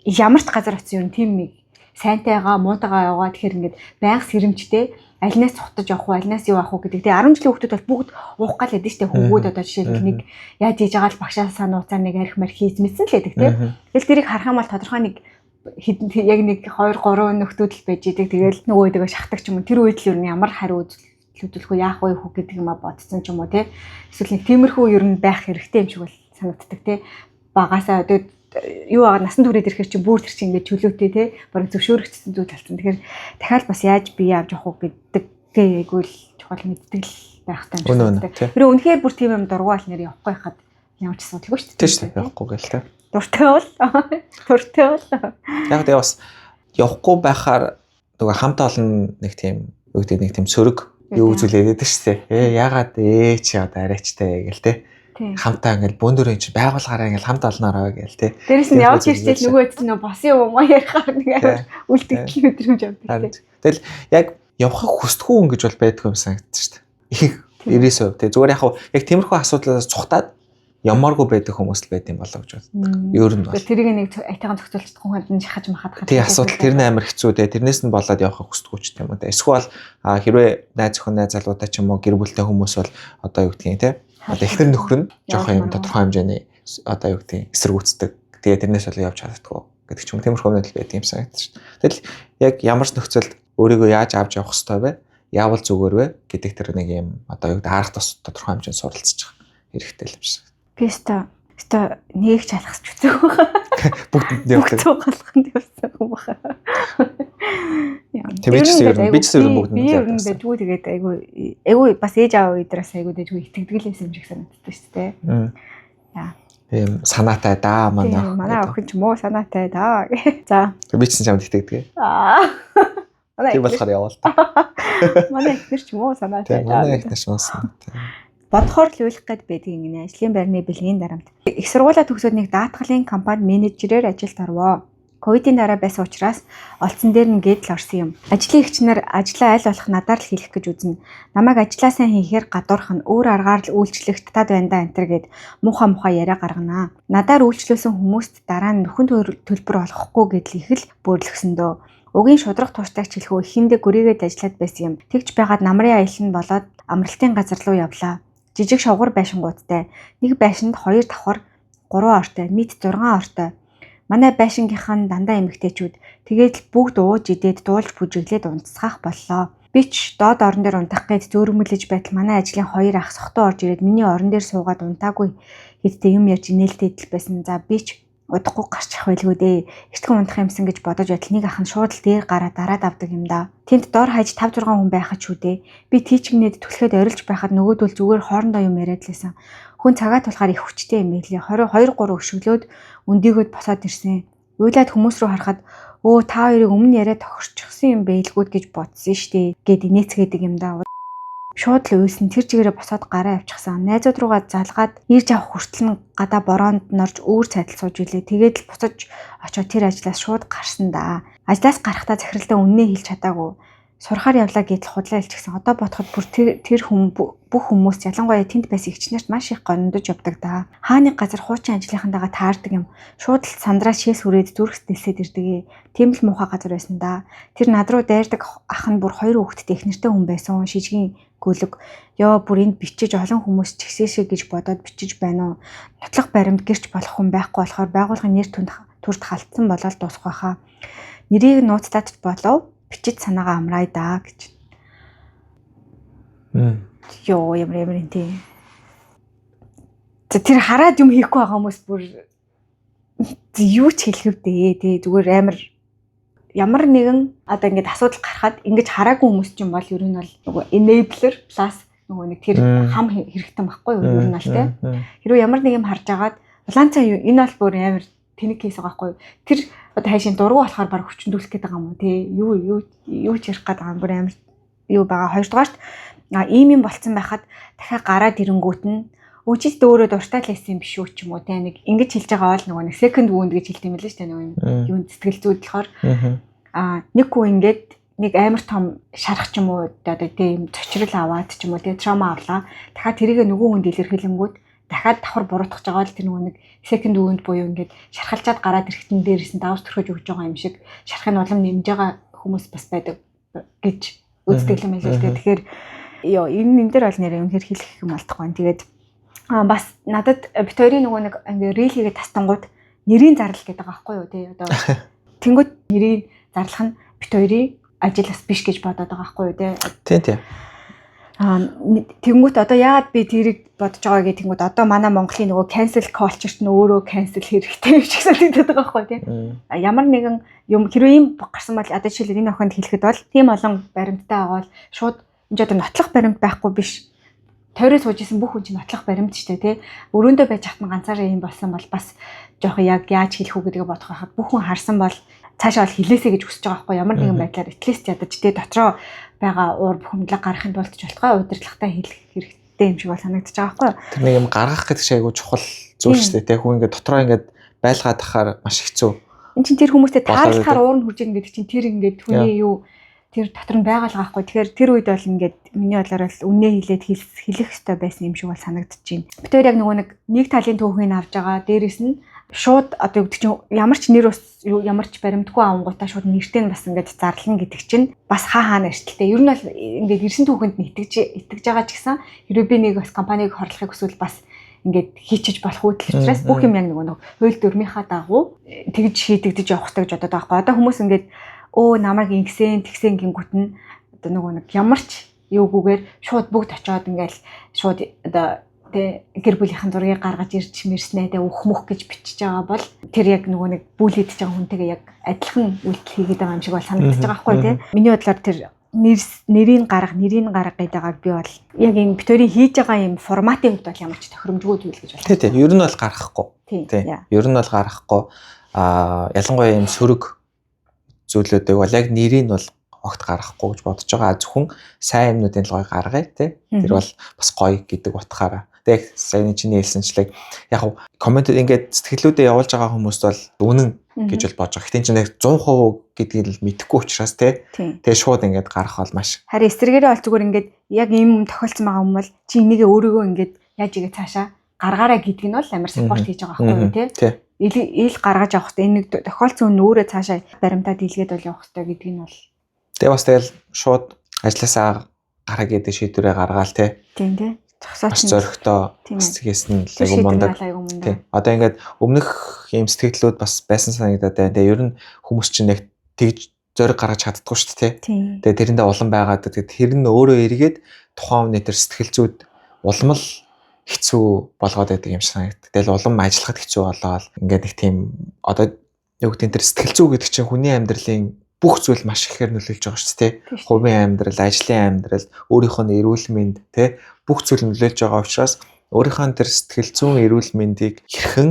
ямар ч газар очсон юм тийм нэг сайнтайгаа муутайгаа яваа тэгэхээр ингээд байнга сэрэмжтэй альнаас цухтаж явах уу альнаас юу авах уу гэдэг. Тэгээ 10 жилийн хүүхдүүд бол бүгд уух гал ядэн штэ хөвгүүд одоо жишээлбэл нэг яаж хийж байгаа л багшаа санууцаар нэг арх марх хийж мэдсэн л байдаг тийм. Тэгэл тэрийг харах юм бол тодорхой нэг яг нэг 2 3 нөхдүүд л байж идэг. Тэгэл нөгөө үедээ шахдаг ч юм уу тэр үед л юу ямар хариу үзүүлэх үү яах вэ хүү гэдэг юм а бодсон ч юм уу тийм. Эсвэл нэг тиймэрхүү ер нь байх хэрэгтэй юм шиг бол санагддаг тийм. Багасаа одоо юу аа насан туршид ирэхээр чи бүр тэр чи ингээд чөлөөтэй те бараг зөвшөөрөгдсөн зүйл талцсан. Тэгэхээр дахиад бас яаж бие авч явах уу гэдэг айгүй л чухал мэддэг л байх тань шүү дээ. Тэр үнэхээр бүр тийм юм дургуул нэр явахгүй хахад ямар ч асуудалгүй шүү дээ. Тийм шүү явахгүй гээл те. Дуртай бол. Яг тэгээ бас явахгүй байхаар нөгөө хамт олон нэг тийм юу гэдэг нэг тийм сөрөг юу үзүүлээд байдаг шүү дээ. Ягаад чи одоо арайчтай гээл те. Хамтаа ингээл бөөндөр чи байгуулгаараа ингээл хамт олноороо гээл те. Дээрэс нь явж ирчихэл нөгөө хэд нөө босын юм уу ярихаар нэг амар үлдэгдэл өдрөж явдаг те. Тэгэл яг явахыг хүсдэггүй хүн гэж бол байдгүй юм санагдчих шүү дээ. Их 90% те. Зүгээр яг тиймэрхүү асуудлаас цухтаад ямааргүй байдаг хүмүүс л байд юм болоо гэж боддог. Өөр нь бол. Тэрийг нэг айтайхан зохицуулж чадахгүй хүн шахаж махад. Тийм асуудал тэр нь амар хэцүү те. Тэрнээс нь болоод явахыг хүсдэггүй ч юм уу те. Эсвэл хэрвээ найз охин найз залуутай ч юм уу гэр бүлтэй хүмүүс бол одоо юу гэдгийг те. Одоо ихнэр нөхөр нь жоох юм тодорхой хэмжээний одоо юу гэдэг эсэргүүцдэг. Тэгээ тэрнээс бол явж чаддаггүй гэдэг ч юм. Тиймэрхүү юмнууд л байт юм санагдаж шүү дээ. Тэгэл яг ямар ч нөхцөлд өөрийгөө яаж авч явах хэрэгтэй вэ? Яавал зүгээр вэ гэдэг тэр нэг юм одоо юу гэдэг арга тус тодорхой хэмжээнд суралцж байгаа хэрэгтэй л юм шиг. Би өстой нэг ч алхасч үзэх байгаа. Бүгд явуулахын явсан юм байна. Би ч зөв бүгд нь явсан. Би дүү тэгээд айгүй бас ээж аав өдрөөс айгүй дэж итгэдэг юм шиг санагддаг шүү дээ. Яа. Ийм санаатай даа манай. Манай охин ч муу санаатай даа. За. Би ч чамд итгэдэг. Тийм болохоор яваал. Манай ихнэр ч юм уу санаа Тийм манай ихнэр ч унсан. Бодохоор л уйлах гээд байдаг юм. Ажлын байрны бэлгийн дарамт. Их сургуулаа төгсөөд нэг даатгалын компанид менежерээр ажилд орвоо. Ковидын дараа байсан учраас олцсон дээр нь гээд л орсон юм. Ажлын эгчнэр ажлаа аль болох надаар л хийх гэж үзнэ. Намайг ажлаа сайн хийхээр гадуурх нь өөр аргаар л үйлчлэх тад байна да энтер гээд муухай яриа гарганаа. Надаар үйлчлүүлсэн хүмүүст дараа нь нөхөн төлбөр олохгүй гэдэл их л бөөрлөгсөндөө. Угийн шудрах тууштай хэлхүү ихэндээ гүрийгээд ажиллаад байсан юм. Тэгж байгаад намрын аялал нь болоод амралтын газар руу явлаа. Жижиг шовгор байшингуудтай. Нэг байшинд 2 давхар 3 ортой, нийт 6 ортой. Манай байшингийнхан дандаа эмэгтэйчүүд. Тэгээд л бүгд ууж идээд дуулж бүжиглээд унтцгаах боллоо. Би ч доод орон дээр унтах гээд зөөрмөлж байтал манай ажлын 2 ах сохтоо орж ирээд миний орон дээр суугаад унтаагүй хэдтэй юм ярьж инээлтэйдэл байсан. За би ч удахгүй гарчих байлгүй дээ. Эртхэн унтах юмсан гэж бодож байтал нэг ах нь шууд л дээр гараа дараад авдаг юм да. Тэнд доор хаяж 5 6 хүн байхад ч үдээ. Би тийчгнээд түлхээд орилж байхад нөгөөдөл зүгээр хоорондоо юм яриад лээсэн. Хүн цагаа тулахаар их хүчтэй юм байлээ. 22 3 өшөглөөд өндийгөөд босоод ирсэн. Уйлаад хүмүүс рүү харахад өө та хоёрыг өмнө яриа тохирчихсан юм байлгүйд гэж бодсон штэ гэд инээцгээдэг юм да. Шууд л уйлсан тэр чигээрээ босоод гараа авчихсан. Найзууд руугаа залгаад ирж авах хүртэл нь гадаа бороонд норж өөр цайдал сууж илээ. Тэгээд л буцаж очоод тэр ажлаас шууд гарсан да. Ажлаас гарахдаа захиралдаа үннээ хэлж чадаагүй. Сурахаар явлаа гэдэл худлаа хэлчихсэн. Одоо бодоход бүр тэр бүх хүмүүс ялангуяа тэнд байсан эгчнэрт маш их гондож явдаг да. Хааны газар хуучин ажлынхантайгаа таардаг юм. Шууд л сандраас шээс үрээд зүрхс дэлсээд ирдэг. Тийм л муухай газар байсан да. Тэр над руу дайрдаг ах нь бүр 2 хүүхэдтэй их нэртэй хүн байсан. Шижгийн гүлэг. Ёо бүр энд бичиж олон хүмүүс чигсээшээ гэж бодоод бичиж байна уу? Нотлох баримт гэрч болох хүн байхгүй болохоор байгууллагын нэр төрд халтсан болоод дуусах байхаа. Нэрийг нууцтаад болов бичиж санаагаа амраая да гэж. Ёо ямар юм тийм. Тэр хараад юм хийхгүй байгаа хүмүүс бүр юу ч хэлэх вдээ. Тэ зүгээр амар ямар нэгэн одоо ингэж асуудал гарахад ингэж хараагүй хүмүүс ч юм бол ер нь бол нөгөө enabler plus нөгөө нэг тэр хам хэрэгтэн баггүй юу ер нь бол тэ. Хэрвээ ямар нэг юм харж агаад улаанцаа энэ бол бүр амар тэнэг кейс байгаа байхгүй. Тэр одоо хайшин дургу болохоор баг хүчндүүлэх гээд байгаа юм уу те. Юу ч ярих гээд байгаа юм бүр амар юу байгаа. Хоёрдугаарт ийм юм болцсон байхад дахиад гараад ирэнгүүт нь үжид дөөрөө дуртай л байсан юм биш үү ч юм уу те. Нэг ингэж хэлж байгаа бол нөгөө нэг second wound гэж хэлдэг юм л шүү дээ нөгөө юу сэтгэл зүйд болохоор нэг хүн ингээд нэг амар том шарах ч юм уу одоо тийм цочрол аваад ч юм уу те траума авлаа. Дахиад тэрийг нөгөө хүнд илэрхийлэнгүүт дахиад давхар буруутгах жагаа л тэр нөгөө нэг second wound буюу ингээд шархалчаад гараад ирэхтэн дээрээс нь давс төрхөж өгч байгаа юм шиг шархын улам нэмж байгаа хүмүүс бас байдаг гэж үздэг юм байл л дээ. Тэгэхээр ёо энэ дээр бол нэр үнэхээр хэлэх юм болтохгүй. Тэгээд бас надад бит хоёрын нөгөө нэг ингээд рил хийгээд тастангууд нэрийн зарлал гэдэг байгаа байхгүй юу тий одоо тэнгууд нэрийн зарлах нь бит хоёрын ажил бас биш гэж бодоод байгаа байхгүй юу тий. Тийм. Тэнгүүт одоо яагаад би тэрийг бодож байгаа гэх тэнгүүт одоо манай Монголын нөгөө cancel culture-т нь өөрөө cancel хэрэгтэй гэж санагдаад байгаа байхгүй тий. Ямар нэгэн юм хэрвээ юм гарсан бол одоо жишээлбэл энэ охинд хэлэхэд бол тийм олон баримттай байгаа бол шууд энэ одоо нотлох баримт байхгүй биш. Тойроо сууж исэн бүх хүн чинь нотлох баримт шүү дээ тий. Өрөөндөө байж хатна ганцаараа юм болсон бол бас жоох яг яаж хэлэх үү гэдгийг бодох байхад бүх хүн харсан бол цаашаа бол хилээсэй гэж хүсэж байгаа байхгүй ямар нэгэн байдлаар at least ядаж тий дотроо байгаа уур бухимдлага гаргахын тулд ч болтгой удирдлагатай хэлэх хэрэгтэй юм шиг бол санагдаж байгаа байхгүй. Тэр нэг юм гаргах гэдэг шиг айгу чухал зүйл шүү дээ. Тэ хүн ингээд дотроо ингээд байлгаад тахаар маш хэцүү. Энд чинь тэр хүмүүстэй таарлахаар уур нь хурж ийн гэдэг чинь тэр ингээд хүний юу тэр дотор нь байгаа л байхгүй. Тэгэхээр тэр үед бол ингээд миний бодлоор бол үнэ хэлээд хэлэх ёстой байсан юм шиг бол санагдаж байна. Бид хоёр яг нөгөө нэг талын түүхийг авж байгаа. Дээрээс нь шууд одоо гэдэг чинь ямар ч нэр ус ямар ч баримтгүй авангуудаа шууд нэртэй нь бас ингээд зарлана гэдэг чинь бас хаана эртэлтэй. Ер нь бол ингээд ирсэн түүхэнд итгэж байгаа ч гэсэн хэрвээ би нэг бас компаниг хорлохыг хүсвэл бас ингээд хийчих болох үүдэл учраас бүх юм яг нөгөө хууль дүрмийнхаа дагуу тэгж шийдэгдэж явах хэрэгтэй гэж бодоод байгаа байхгүй. Одоо хүмүүс ингээд өө намайг ингэсэн тэгсэн гингүүт нь одоо нөгөө нэг ямар ч юугүйгээр шууд бүгд очиод ингээл шууд одоо тэ гэр бүлийнхэн зургийг гаргаж ирж мэрснэ тэ өөх мөх гэж бичиж байгаа бол тэр яг нөгөө нэг бүлэдж байгаа хүнтэйгээ яг адилхан үйлдэл хийгээд байгаа юм шиг бол санагдаж байгаа байхгүй тий. Миний бодлоор тэр нэрийн гарга гэдэг байгааг би бол яг энэ битүүрийн хийж байгаа юм форматын хувьд бол ямар ч тохиромжгүй зүйл гэж байна. Тий. Ер нь бол гаргахгүй. Тий. Ер нь бол гаргахгүй. Ялангуяа юм сөрөг зүйлүүдийг бол яг нэрийг бол огт гаргахгүй гэж бодож байгаа. Зөвхөн сайн юмнуудын л гоё гаргая тий. Тэр бол бас гоё гэдэг утгаараа. Тэг саяны чиний хэлсэнчлэг яг коммент ингээд сэтгэлдээ явуулж байгаа хүмүүс бол үнэн гэж бол бодож байгаа. Гэтэ чинь 100% гэдгийг л мэдэхгүй учраас тий. Тэгээ шууд ингээд гарах бол маш. Харин эсрэгээрээ бол зүгээр ингээд яг ийм юм тохиолдсон байгаа юм бол чи энийгээ өөрийгөө ингээд яаж игээ цаашаа гаргаараа гэдг нь бол амар саппорт хийж байгаа байхгүй юу тий. Ил гаргаж авах хэрэгтэй. Энэ тохиолдсон нь өөрөө цаашаа баримтаа дийлгээд бол явах хэрэгтэй гэдг нь бол. Тэгээ бас тэгэл шууд ажилласаа гарах гэдэг шийдвэрээ гаргаал тий. Тийм тий. Бас зөрөгтэй хэсгээс нь айгу мундаг. Тий. Одоо ингээд өмнөх юм сэтгэлдлүүд бас байсан санагдаад байна. Тэгээ ер нь хүмүүс чинь яг тэгж зөрөг гаргаж чаддаггүй шүү дээ тий. Тэгээ тэрэндээ улам байгаад тэгээд тэр нь өөрөө эргээд тухайн хүний тэр сэтгэл зүйд улам л хэцүү болгоод байдаг юм шиг санагдав. Тэгэл улам ажиллахад хэцүү болоод ингээд их тийм одоо юу гэдэг тэр сэтгэл зүй гэдэг чинь хүний амьдралын бүх зүйл маш ихээр нөлөөлж байгаа шүү дээ. Хувийн амьдрал, ажлын амьдрал, өөрийнхөө эрүүл мэнд тий бүх зүйл нөлөөлж байгаа учраас өөрийнхөө тэр сэтгэл зүйн эрүүл мэндийг хэрхэн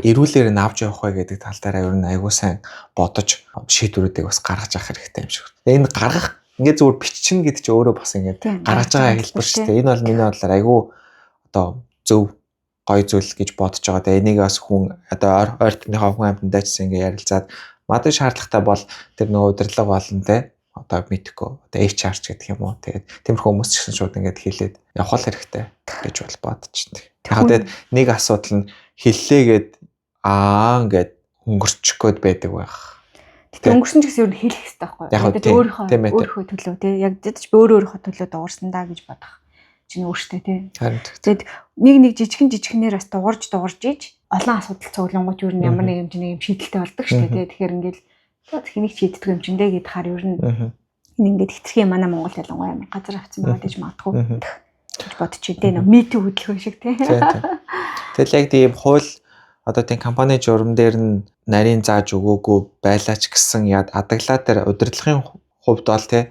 эрүүлээр нь авч явах вэ гэдэг тал дээр ер нь аягүй сайн бодож шийдвэрүүдийг бас гаргаж авах хэрэгтэй юм шиг. Энэ гаргах ингээд зүгээр биччин гэдэг чинь өөрөө бас ингээд гаргаж байгаа хэлбэр шүү дээ. Энэ бол миний бодлоор аягүй одоо зөв гоё зүйл гэж бодож байгаа. Тэгээ энийг бас хүн одоо ойртныхаа хүн амьтандаа ч ингэ ярилцаад мадад шаардлагатай бол тэр нөгөө удирдлага болон те одоо мэдхгүй одоо HR ч гэдэг юм уу. Тэгээд тиймэрхүү хүмүүс ч гэсэн шууд ингээд хэлээд явах хэрэгтэй гэж бол бодож байна. Тэгээд нэг асуудал нь хэллээгээд ингээд өнгөрчих гээд байдаг байх. Тэгтээ өнгөрсөн ч гэсэн ер нь хэлэх хэрэгтэй байхгүй юу? Өөрийнхөө төлөө те яг дэдэж би өөрийнхөө төлөө дуурсан даа гэж бодох. Чинь өөртөө тий. Тэгэд нэг жижигнэр бас дуурж ийж олон асуудал цуглангууд ер нь ямар нэг юм шийдэлтэй болдог шүү дээ тий. Тэгэхээр ингээл хэнийг шийддэг юм чинь дээ гэд хаар ер нь энэ ингээд хитрхи манай Монгол ялангуяа амар газар авцсан байгаа гэж магадгүй гэж бодож байна. Митүү хөдөлгөөн шиг тий. Тэгэл яг тийм хууль одоо тийм компани журам дээр нь нарийн зааж өгөөгүй байлаач гэсэн яд адаглаа дээр удирдлагын хувьд бол тий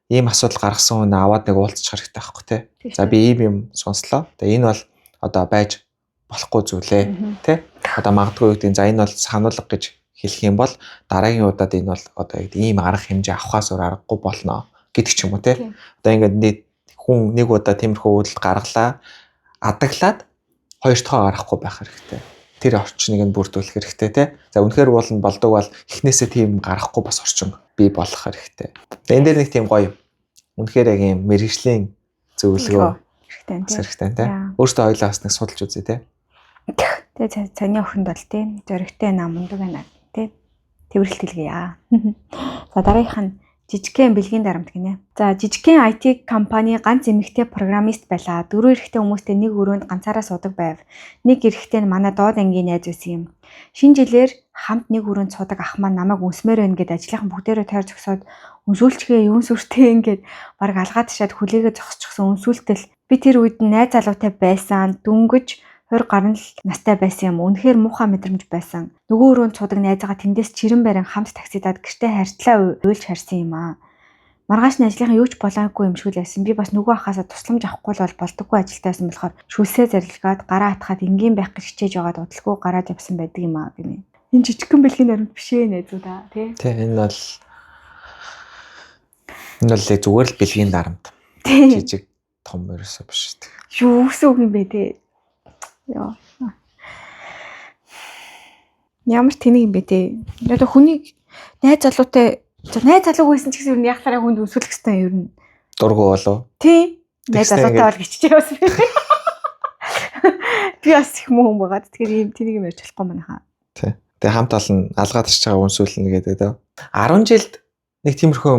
ийм асуудал гаргасан хүн аваад нэг уулзчих хэрэгтэй байхгүй тий. За би ийм юм сонслоо. Тэгээ энэ бол одоо байж болохгүй зүйлээ тий. Одоо магадгүй гэдэг за энэ бол сануулга гэж хэлэх юм бол дараагийн удаад энэ бол одоо ийм арга хэмжээ авахаас өөр аргагүй болно гэдэг ч юм уу тий. Одоо ингээд хүн нэг удаа тиймэрхүү үйлдэл гаргалаа адаглаад хоёр дахь гарахгүй байх хэрэгтэй. Тэр орчныг нь бүрдүүлэх хэрэгтэй тий. За үнэхээр болдог бол эхнээсээ тийм гарахгүй бас орчин бий болох хэрэгтэй. Энэ дээр нэг тийм гоё үнэхээр яг юм мэргэжлийн зөвлөгөө хэрэгтэй тий. Өөртөө ойлоо бас нэг судалж үзье тий. Тэгээ цааны охинд бол тий зөрөгтэй нам ундаг байна тий. Тэврэлт хэлгээе. За дараагийнх нь жижигхэн бэлгийн дарамт гинэ. За жижигхэн IT компани ганц эмэгтэй программист байлаа. 4 эрэгтэй хүмүүстэй нэг өрөөнд ганцаараа суудаг байв. Нэг эрэгтэй нь манай доод ангийн найз байсан юм. Шинэ жилээр хамт нэг өрөөнд суудаг ах маань намайг үнсмээр байна гэд ажлынхан бүгдээрээ тойр зогсоод үнсүүлчгээ юун сүртэй ингээд баг алгаад ташаад хүлээгээ зогсчихсон үнсүүлтэл би тэр үед найз залуутай байсан. Дүнгэж 20 гаруй настай байсан юм. Үнэхээр муухай мэдрэмж байсан. Нөгөө өрөөнд суудаг найзаагаа тэндээс чирэн барин хамт таксидаад гэртээ харьтлаа уйлж харсан юм аа. Маргааш нь ажлынхан юу ч болоогүй юм шиг л байсан. Би бас нөгөө ахаасаа тусламж авахгүй л болдоггүй ажилтайсан болохоор шүлсээ зарилгаад гараа атгаад энгийн байх гэж хичээж байгаад удалгүй гараад явсан байдаг юм аа гинэ. Энэ жижигхэн бэлгийн дарамт биш ээ найзуудаа тий. Тий энэ бол зүгээр л бэлгийн дарамт. Жижиг том ерөөсөө биш тий. Юу гэсэн үг юм бэ тий. Яа. Ямар тэнийг юм бэ те. Одоо хүнийг найз залуутай найз залууг байсан ч гэсэн ер нь яг тараа хүнд өсвөлөх гэсэн ер нь дургу болов. Тийм. Найз залуутай бол гिचчихээ бас би. Би бас их муу хүн байгаад тэгэхээр ийм тэнийг юм ярьж болохгүй манайхаа. Тий. Тэгээ хамт олон алгаад ирж байгаа үнсүүлнэ гэдэг дөө. 10 жилд нэг тиймэрхүү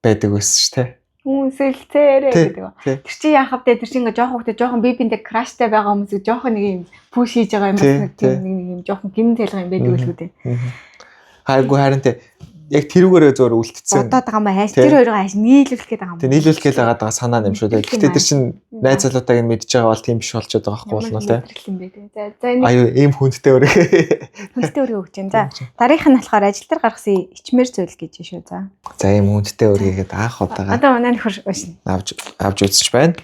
байдаг байсан шүү те. Үнсэлцээрээ гэдэг. Тэр чи яахав те тэр чи ингээ жоохон хөтэ жоохон бибиндээ краштай байгаа хүмүүсийг жоохон нэг юм пуш хийж байгаа юм байна. Нэг юм жоохон гимн тайлга юм байдаг л үү те. Хайгуу харин те яг тэрүүгээрээ зөөр үлдсэн. Бодоод байгаа юм хайш тэр хоёроо хайш нийлүүлэх гээд байгаа юм. Тэг нийлүүлэх гээд байгаа санаа юм шүү дээ. Гэхдээ тэр чин найз залуутайг нь мэдж байгаа бол тийм биш болчиход байгаа байхгүй болно те. За энэ аюу ийм хүндтэй өрөө. Хүндтэй өрөө өгч जैन. За дараагийнх нь болохоор ажил дээр гаргасан ичмэр зүйл гэж шүү за. За ийм хүндтэй өргөгээд анх удаага. Одоо манай нөхөр ушин. Авч үзэж байна.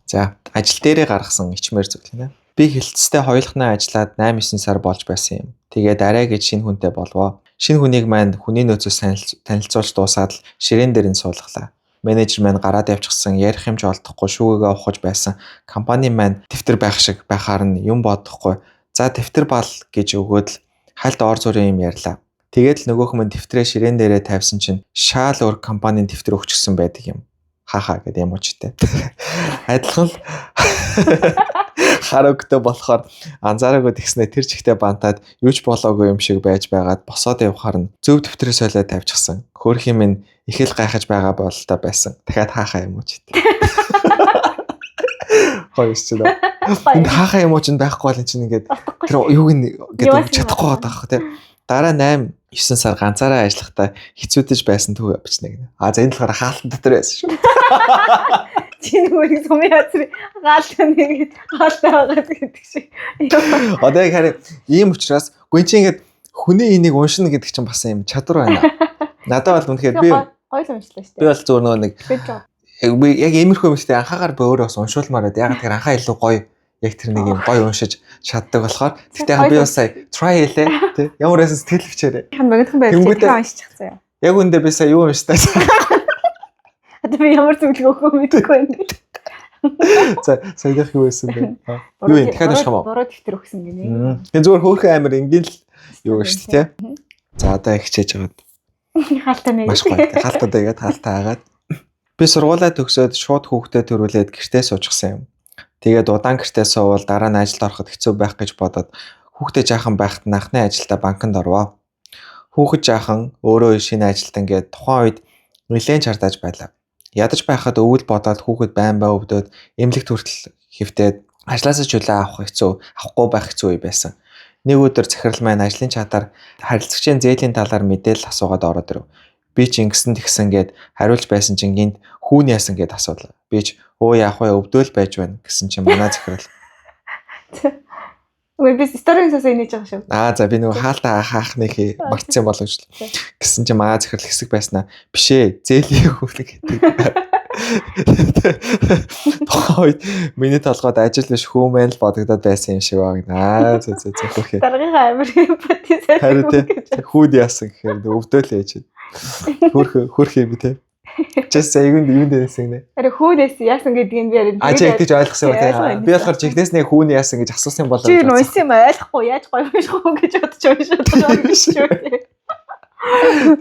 За ажил дээрээ гаргасан ичмэр зүйл нэ. Би хилцтэй хоёулахнаа ажиллаад 8-9 сар болж байсан юм. Тэгээд арай гэж шинэ хүнтэй болвоо. Шинэ хүнийг маань хүний нөөцөөс танилцуулж дуусаад л ширээн дээр нь суулгалаа. Менежер маань гараад явчихсан, ярих юм ч олдохгүй шүүгээ ухаж байсан. Компани маань дэвтэр байх шиг байхаар нь юм бодохгүй. За дэвтэр бал гэж өгөөд л хальт ор зүрийн юм ярьлаа. Тэгээд л нөгөөх мань дэвтрээ ширээн дээрээ тавьсан чинь шаал өөр компанийн дэвтэр өгчихсөн байдаг юм. Хаа гэдэг юм уучтай. Адилхан л хар өгдөө болохоор анзаараагүй тэгснэ тэр чигтээ бантаад юуч болоогүй юм шиг байж байгаад босоод явхаар нь зөв дэвтрээ солиод тавьчихсан. Хөөх юм нь их л гайхаж байгаа бололтой байсан. Дахиад хаахаа юм уучтай. Хоёр ч нэ. Энд хаахаа юм уу ч байхгүй бол эн чинь ингээд тэр юуг нь гэдэг чадахгүй байгаа те. Дараа 8-9 сар ганцаараа ажиллахдаа хэцүүдэж байсан түүх бичнэ гэнэ. За энэ болохоор хаалтан дотор байсан шүү. Чинь нүрийг сумын хацрын хаалтан нэгэд хаалтаа байгаа гэдэг шиг. Одоо яг харин ийм учраас гүн чи ингээд хүний энийг уншина гэдэг чинь бас юм чадвар байна. Надад бол үнэхээр би гоё уншлаа шүү дээ. Би бол зөв нэг яг иймэрхүү юм шүү дээ. Анхаагаар би өөрөө бас уншуулмаар байдаг. Яг тэр анхаа илүү гоё яг тэр нэг юм гоё уншиж чаддаг болохоор тэгтээ би бас сая try хийлээ тий. Ямар байсан сэтгэл хвчээрээ. Хан магадгүй байх тийм уншиж чагсаа. Яг үндэ би сая юу унштай. Одоо би ямар зөвлөгөө өгөх мэдэхгүй байна. За саяных юу байсан бэ? Юу юм дахиад унших юм уу? Буруу дэвтэр өгсөн гинэ. Тэгээ зүгээр хөөхөн амир ингээл л юу шүү дээ тий. За одоо их хичээж байгаад хаалтаа нэг. Маш гоё. Хаалтаа дэгээд хаалтаа агаад би сургуулаа төгсөөд шууд хүүхдээ төрүүлээд гэртээ суучихсан юм. Тэгээд удаан гэртээ суувал дараа нь ажилд ороход хэцүү байх гэж бодоод хүүхдээ жаахан байхад анхны ажилдаа банкнд орвоо. Хүүхэд жаахан өөрөө шинэ ажилтан гээд тухайн үед нэлээд чардаж байлаа. Ядаж байхад өвөл бодоод хүүхэд байн бай өвдөд эмнэлэгт хүртэл хэвтээд ажлаасаа чөлөө авах хэцүү, авахгүй байх хэцүү үе байсан. Нэг өдөр захирал маань ажлын чатаар харилцагчийн зээлийн талаар мэдээлэл асуугаад ороод ирэв. Би ч ингэсэн тэгсэн гээд хариулж байсан чинь гинт хүүн яасан гээд асуудал. Би ч өө яах вэ өвдөөл байж байна гэсэн чинь манай захирал. Үгүй би сторингсаас инеж байгаа шүү. За би нөгөө хаалтаа хаахныг мартсан боломж л. Гэсэн чинь манай захирал хэсэг байснаа. Биш ээ зээлийн хүүлэг гэдэг. Хойд миний толгойд ажил биш хүүмэн л бодогдоод байсан юм шиг байна. Зөө хөхөө. Даргийнхаа амир патисаа. Харин хүүд яасан гэхээр өвдөөл ээж. Хөрх юм те. Just saying юм дээсэн нэ. Ари хүүдээс яасан гэдгийг би ярив. Чи яг тийж ойлгосон байх. Би болохоор жигнээс нэг хүүн яасан гэж асуусан болоо. Чи нуйсан юм ойлгохгүй яаж гоё биш үү гэж бодож байгаа шүү дээ.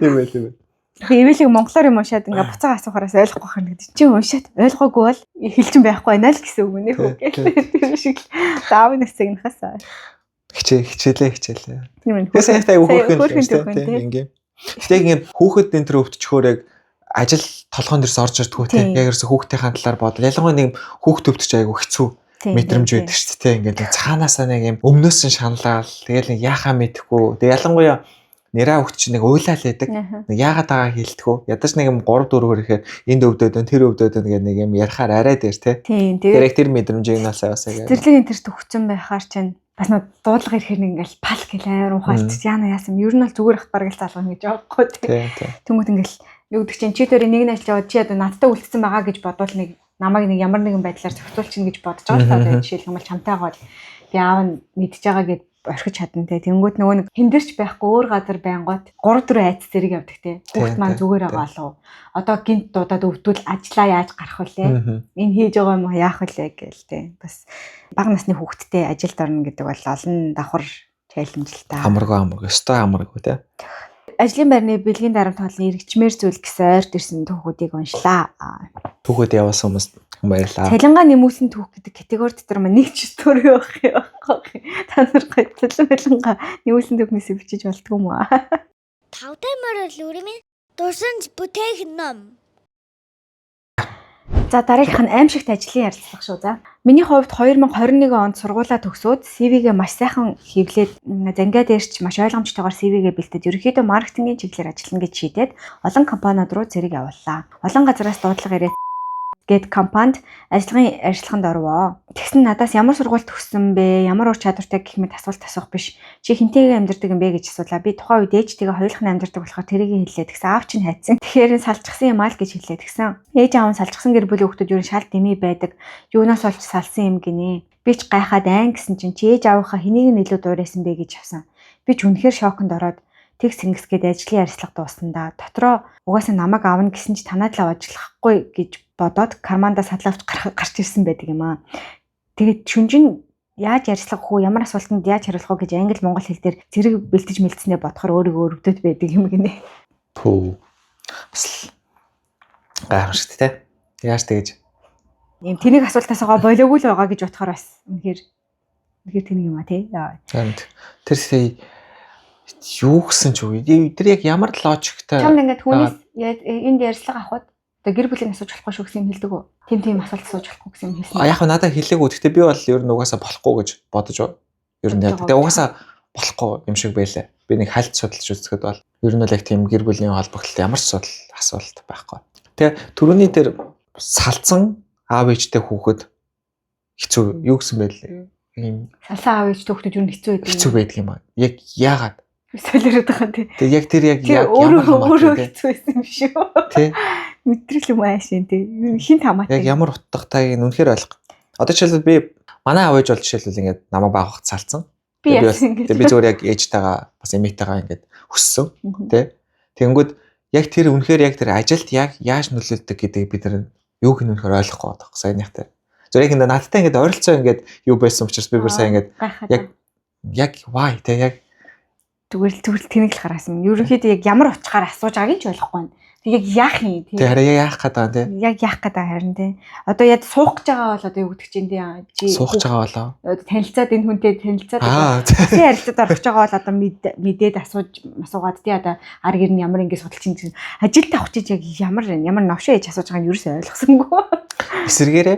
Тийм ээ. Эвэлэг монголоор юм уншаад ингээ буцаага асуухараас ойлгохгүй хань гэдэг. Чи уншаад ойлгоогүй бол хэлчин байхгүй байна л гэсэн үг нэ хөө гэх. Тэр шиг даав нэсэг нахасаа. Хичээлээ. Тийм ээ. Тэгээс айгу хөөрхөн тийм ингээ. Гэтэ ингээ хүүхэд энэ төр өвтчихөөр яг ажил толгойн дээрс орж ирдгүү тийм. Яг ерөөсө хүүхдийн талаар бодол. Ялангуяа нэг хүүхд өвтчих айгу хэцүү мэдрэмж байдаг шүү дээ. Ингээ цаанаасаа нэг юм өмнөөс нь шаналал. Тэгэл нэг яхаа мэдэхгүй. Тэг ялангуяа нэраа өгч нэг уйлал байдаг. Нэг яагаад байгаа хэлдэхүү. Ядаж нэг юм 3 4-өөр ихээр энд өвдөд өн тэр өвдөд өн гэдэг нэг юм ярихаар арай дээр тий. Тэр яг тэр мэдрэмжийг насаа басаа гэдэг. Цэцэрлэгийн тэр төгссөн байхаар чинь бас нэг дуудлага ирэхээр нэг ингээл пал гэл амар ухаалч яана яасан ер нь бол зүгээр их бараг л залгана гэж аахгүй тий. Тэнгүүд ингээл юу гэдэг чинь чи тэр нэг нь ажиллаж яваад чи одоо надтай үлдсэн байгаа гэж бодвол нэг намайг нэг ямар нэгэн байдлаар зохицуулчихна гэж бодож байгаа л жишээлбэл чамтайгаа бол би аав нь мэдж байгаа гэд орхиж чадна те. Тэнгүүд нөгөө нэг хиндэрч байхгүй өөр газар байнгут 3-4 айц зэрэг явдаг те. Хүүхд маань зүгээр байгаа болов. Одоо гинт дуудаад өвдвөл ажлаа яаж гарах вүлээ? Энэ хийж байгаа юм уу яах вүлээ гээл те. Бас бага насны хүүхдтэй ажилд орно гэдэг бол олон давхар чаленж л та. Амаргүй. Өстой амаргүй те. Ажлын байрны бэлгийн дарамт хоолны эргэжмээр зүйл гэсэн ойрт ирсэн түүхүүдийг уншлаа. Түүхүүд явуулсан хүмүүс баярлаа. Цалингаа нэмүүлсэн түүх гэдэг категори дотор маань нэг ч стори байх юм. Та нар цалингаа нэмүүлсэн түүхнээс бичиж болтгүй юм аа. Тавтай морол үрмэн дурсан бүтээх ном. За дараагийнх нь аимшигт ажлын ярилцлага шүү. За. Миний хувьд 2021 онд сургуулаа төгсөөд CV-гээ маш сайхан хэвлээд зангаа дээрч маш ойлгомжтойгоор CV-гээ бэлдээд ерөнхийдөө маркетингийн чиглэлээр ажиллана гэж шийдээд олон компаниуд руу зэрэг явууллаа. Олон газараас дуудлага ирээд гэд компанид ажиллаханд орвоо. Тэгсэн надаас ямар сургууль төгссөн бэ? Ямар ур чадвартай гэх мэт асуулт асуух биш. Чи хинтэйгээ амьдардаг юм бэ гэж асуулаа. Би тухайн үед ээжтэйгээ хоёулах нь амьдардаг болохоор тэрийг хэллээ. Тэгсэн аав чинь хайцсан. Тэгэхээр салчсан юм аа л гэж хэллээ. Тэгсэн ээж аав нь салчсан гэр бүлийн хүмүүс юу шал дэмий байдаг. Юунаас олж салсан юм гинэ. Би ч гайхаад айн гэсэн чинь чи ээж аавынхаа хэнийг нь илүү дуурайсан бэ гэж авсан. Би ч үнэхээр шоконд ороод Тэгс ингэсгээд ажлын ярилцлага дууснаа дотроо угаасаа намайг авна гэсэн чи танаад л ажиллахгүй гэж бодоод кармандаа садлавч гарч ирсэн байдаг юм аа. Тэгээд шүнжин яаж ярилцлага хөө ямар асуултанд яаж хариулах вэ гэж англи монгол хэл дээр зэрэг бэлтэж мэлцснээ бодохоор өөрийгөө өвдөд байдаг юм гинэ. Пүү. Бас гайхамшигт те. Яаж тэгэж Ийм тэнийг асуултаасаа болоогүй л байгаа гэж бодохоор бас үнэхээр тэнийг юм а тий. Тэр сая юу гэсэн ч үгүй. Тэр яг ямар логиктай. Чамд ингээд хүнээс энд ярьцлага авахд одоо гэр бүлийн асууж болохгүй шүү гэсэн юм хэлдэг үү? Тийм асуулт асууж болохгүй гэсэн юм хэлсэн. Яг надад хэлээгүй. Гэхдээ би бол ер нь угаасаа болохгүй гэж бодож байна. Ер нь яг. Тэгээ угаасаа болохгүй юм шиг байлаа. Би нэг хальт судалж үзэхэд бол ер нь л яг тийм гэр бүлийн холбогдлолтой ямар ч асуулт байхгүй. Тэгээ түрүүний дээр салцсан аав ээжтэй хүүхэд хэцүү юу гэсэн байл ийм салсан аав ээжтэй хүүхэд ер нь хэцүү байдаг юм аа. Яг яагаад солиороод байгаа тийм. Тэгээ яг тэр яг өөрөө хэцүү байсан юм шүү. Тий. Мэдрэл юм аашин тий. Хинт хамаатай. Яг ямар утгатайг нь үнэхээр ойлгох. Одоо жишээлбэл би манай аав ээж бол жишээлбэл ингээд намайг баахад салцсан. Би зүгээр яг ээжтэйгээ бас эмээтэйгээ ингээд хүссэн тий. Тэгэнгүүт яг тэр үнэхээр яг тэр ажилд яг яаж нөлөөлдөг гэдгийг бид нар юуг нь үнэхээр ойлгохгүй байгаа саяныхтай. Зүгээр ингээд надтай ингээд ойролцоо ингээд юу байсан учраас би бүр сайн ингээд яг why тий яг зүгээр тэнэг л хараасан. Ерөнхийдөө яг ямар утгаар асууж байгааг нь ч ойлгохгүй байна. Тэг яг яах юм тий. Тэг хараа яах гэдэг тий. Яг яах гэдэг харин тий. Одоо яд суух гэж байгаа бол одоо юу гэдэг чинь тий. Суух гэж байгаа болоо. Танилцаад энэ хүнтэй танилцаад тий харилцаад орох байгаа бол одоо мэдээд асуугаад тий одоо ар гэр нь ямар ингэ судалж чинь ажилд авах чинь яг ямар новшоо ээж асууж байгааг нь ерөөсөй ойлгосонгүй. Эсвэргээрээ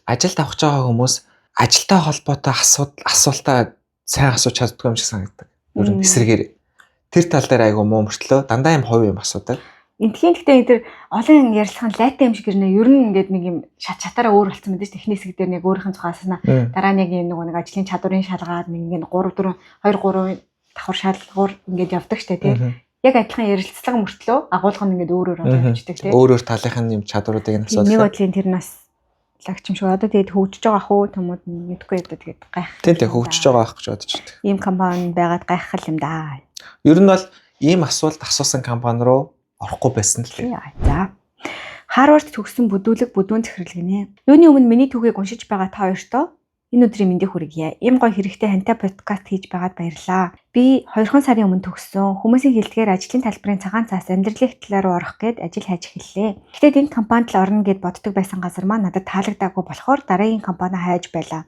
ажилд авах байгаа хүмүүс ажилтай холбоотой асуултаа сайн асууж чаддгүй юм шиг санагддаг. Ер нь эсрэгээр тэр тал дээр айгу муу мөртлөө дандаа юм хувь юм асуудаг. Энтхийн гэхдээ тэр олон ярилцлагын лайтай юм шиг гэрнэ ер нь ингээд нэг юм чатаараа өөр болсон байдаг ш техник хэсэг дээр нэг өөрийнх нь цугааснаа дараа нэг юм нэг ажлын чадварын шалгаад нэг ингээд 3 4 давхар шалгуур ингээд явдаг штэ тий. Яг адилхан ярилцлага мөртлөө агуулга нь ингээд өөрөөр явждаг тий. Өөр талынхын юм чадваруудыг нь асуух. Нэг бодлын тэр нас лагч юм шиг одоо тэгээд хөгжиж байгаа хөө томууд мэдгүй одоо тэгээд гайх. Тийм хөгжиж байгаа ах гэж бодож байна. Ийм компани байгаад гайхах юм да. Ер нь бол ийм асуулт асуусан компани руу орохгүй байсан л бай. За. Харвард төгссөн бүдүүлэг бүдүүн захирлэгнэ. Юуны өмнө миний түүхийг уншиж байгаа та хоёртоо энэ өдрийн мэндийг хүргье. Ийм гоё хэрэгтэй хантай подкаст хийж байгаад баярлалаа. Би 2 сарын өмнө төгссөн. Хүмүүсийн хэлдгээр ажлын талбарын цагаан цаас амьдралын талаар руу орох гээд ажил хайж эхэллээ. Гэхдээ энэ компанид л орно гэд боддог байсан газар маань надад таалагдаагүй болохоор дараагийн компани хайж байлаа.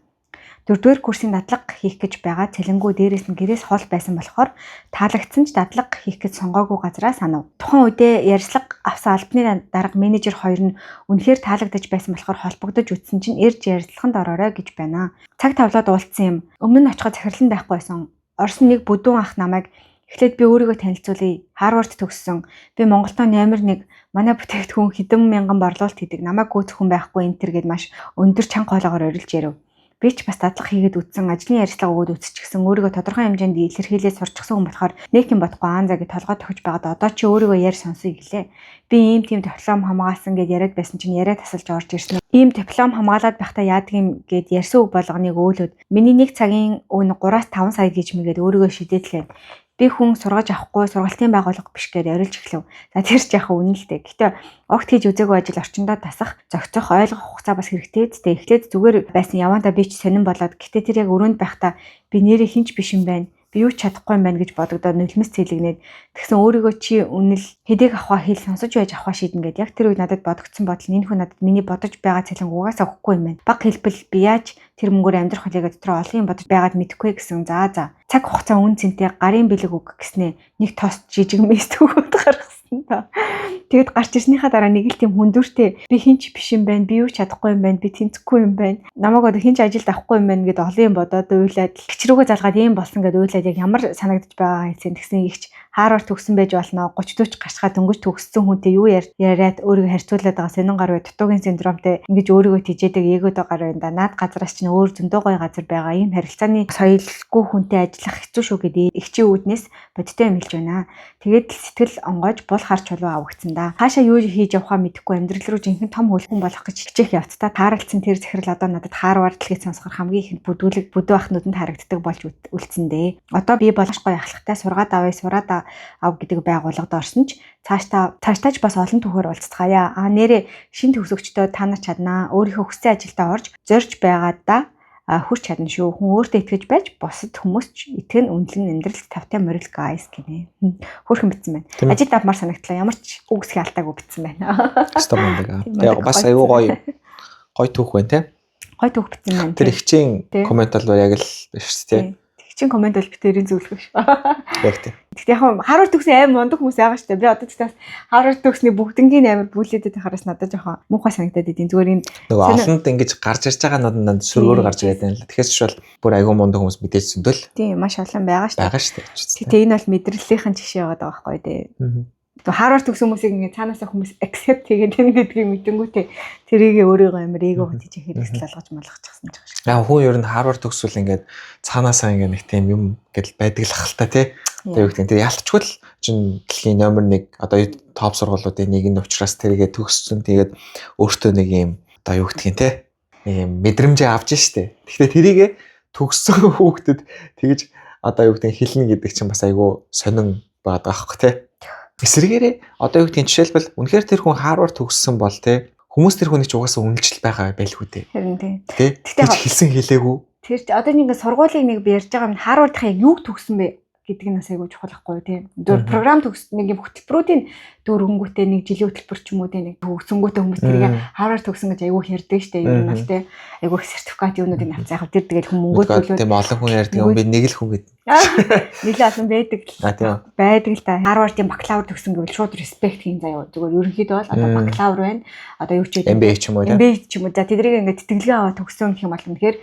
4-р курсын дадлага хийх гэж байгаа цалингүй дээрээс нь гэрээс хол байсан болохоор таалагдсан ч дадлага хийх гэж сонгоогүй газараа санав. Тухайн үедээ ярилцлага авсан албаны дарга менежер хоёр нь үнэхээр таалагдаж байсан болохоор холбогдож үтсэн чинь ирж ярилцлаганд ороорой гэж байна. Цаг тавлаад уулцсан юм. Өмнө нь очиход захирлан байхгүй байсан. Орсон нэг бүдүүн ах намайг эхлээд би өөрийгөө танилцуулъя. Харвард төгссөн. Би Монголдоо номер 1 манай бүтээгдэхүүн хэдэн мянган борлуулалт хийдэг. Намайг гүйцэх хүн байхгүй энэ төр гэд маш өндөр чанга хоолоогоор орилж ярив. Би ч бас дадлага хийгээд үтсэн ажлын ярилцлага өгөөд үтсчихсэн өөрийгөө тодорхой хэмжээнд илэрхийлээд сурчсан хүн болохоор нэг юм бодохгүй аанзаа гэж толгой тохиж байгаад одоо чи өөрийгөө ярь сонсъё гэлээ. Би ийм тийм диплом хамгаалсан гэд яриад байсан чинь яриа тасалж орж ирсэн. Ийм диплом хамгаалаад байхдаа яадаг юм гэд ярьсан үг болгоныг өөлөд миний нэг цагийн өн 3-5 сая гэж мэгээд өөрийгөө шидэтлээ. Би хүн сургаж авахгүй сургалтын байгууллага биш гэж орилж эхлэв. За тэр ч яг үнэн л дээ. Гэтэ огт хийж үзээгүй ажил орчиндөө тасах, зохицох, ойлгох хугацаа бас хэрэгтэй үстэй. Эхлээд зүгээр байсан явандаа би ч сонирн болоод гэтэ тэр яг өрөөнд байхдаа би нэрээ хинч биш юм байна. Би юу ч чадахгүй юм байна гэж бодогдоод нулимс цэлэгнээд тэгсэн өөрийгөө чи үнэл хэдэг авахаа хэл сонсож байж авахаа шийдэн гэд яг тэр үед надад бодогдсон бодол энэ хүн надад миний бодож байгаа цалин угаасаа өгөхгүй юм байна. Баг хэлбэл би яаж тэр мөнгөөр амьдрах хүлээгээ дотроо олон юм бодож байгаад мэдэхгүй гэсэн. За цаг хугацаа үн цэнтэй гарын бэлэг үг гэснээ нэг тост жижиг мэст өгөөд гаргасан та. Тэгэд гарч ирснийхаа дараа нэг л тийм хүндүртэй би хинч биш юм байна. Би юу ч чадахгүй юм байна. Би тэнцэхгүй юм байна. Намайг одоо хинч ажилд авахгүй юм байна гэд олон юм бодоод уйлаад гिचрүүгээ залгаад ийм болсон гэд уйлаад яг ямар санагдаж байгаа гэсэн тэгсэн ихч Харвард төгссөн байж болно 30 40 гарчгаа дөнгөж төгссөн хүнтэй юу яриад өөрийгөө харьцуулаад байгаа сонин гар бай дутуугийн синдромтой ингэж өөрийгөө тижээдэг эгөөдөө гар байна да наад газараас чинь өөр зөндөө гоё газар байгаа ийм харилцааны соёлгүй хүнтэй ажиллах хэцүү шүү гэдэг ихчийн үүднээс бодтой юм хэлж байна. Тэгээд сэтгэл онгойж бул харч болов авагдсан да. Хаашаа юу хийж явахаа мэдэхгүй амьдрал руу жинхэнэ том хөлхөн болох гэж хичээх явцдаа тааралцсан тэр захирал одоо надад Харвард дэлхийд сонсохоор хамгийн их бүдүү ахнуудад харагддаг болж үлдсэн дээ. Одоо би болгошгүй ахлагтай сургаад ав гэдэг байгууллагад орсон ч цаашдаач бас олон түүхээр уулзцгаая. Нэрээ шин төгсөгчдөө та нар чаднаа. Өөрийнхөө хүссэн ажилдаа орж зорж байгаадаа хүрч чадна шүү. Хүн өөртөө итгэж байж бусад хүмүүс ч итгэн үнэлэн амьдрал тавтай морил guys гинэ. Хөөрхөн битсэн байна. Ажил давмаар санагдлаа. Ямар ч үгсхий алдаагүй битсэн байна. Стop байдаг. Тэгээ бас аюу гоё түүх байна те. Гоё түүх битсэн байна. Тэр ихчийн комент бол яг л биш те. Чин комент бол битэрийн зөвлөх биш. Яг тийм. Гэхдээ яг Харвард төгсөн аим мундаг хүмүүс байгаа шүү дээ. Би одоо тэгтээс Харвард төгсний бүгднгийн амар бүлээдэд хараас надад жоохон муухай санагдаад идэв. Зүгээр энэ нөгөө олонд ингэж гарч ирж байгаа надад сөргөөр гарч ирээд байна л. Тэгэхээр ч бол бүр айгүй мундаг хүмүүс мэдээж зөндөл. Тийм маш олон байгаа шүү дээ. Байгаа шүү дээ. Тэгтээ энэ бол мэдрэлийнхэн жишээ байгаа байхгүй дээ. Харвард төгсөн хүмүүсийг ингэ цаанаасаа хүмүүс accept хийгээд энэ гэдгийг мэдэнгүүтээ тэрийг өөрийгөө амар эго хөтөж хэрэгсэл алгаж малгахчихсан ч гэж. Яа хүн ер нь Харвард төгсвөл ингээд цаанаасаа ингээ нэг тийм юм гэдэл байдаг л ахaltaа тий. Тэгээ үгтэй тэр ялцчгүй л чин дэлхийн номер 1 одоо топ сургуулиудын нэг нь учраас тэрийгэ төгссөн. Тэгээд өөртөө нэг юм одоо юу гэдгийг тий. Ийм мэдрэмжээ авч штэ. Гэхдээ тэрийгэ төгссөн хүүхдэд тэгж одоо юу гэдгийг хэлнэ гэдэг чинь бас айгүй сонин байгаа байхгүй тий. Эсвэргээрээ одоо юу гэдгийг жишээлбэл үнэхээр тэр хүн Харвард төгссөн бол те хүмүүс тэр хүнийг ч угаасаа үнэлжил байгаа байлгүй дээ. Харин тийм. Тэгтээ хэлсэн хэлээгүй. Тэр чи одоо нэг сургуулийн нэг ярьж байгаа юм Харвардын юг төгссөн бэ гэдэг нь бас айгүй чухал байхгүй тийм. Дөр програм төгссөн нэг юм хөтөлбөрүүдийн дөрөнгөтэй нэг жилийн хөтөлбөр ч юм уу тийм нэг төгсөнгөтэй хүмүүс тэрийг Харвард төгсөн гэж айгүй ярьдаг штэ юм бол тийм. Айгүй сертификат юунуудыг авцаах тэр тэгэл хүн мөнгө төлөө. Тийм олон хүн ярьдаг юм би нэг л хүн гэдэг. Нилээ олон байдаг л. Байдаг л да. Харвардын бакалавр төгсөн гэвэл шууд респект хийн заяа. Зүгээр ерөнхийдөө бол одоо бакалавр байна. Одоо юу ч гэдэг MBA ч юм уу. MBA ч юм уу. За тэднийг ингээд тэтгэлгээ аваад төгсөн гэх юм бол үнэхээр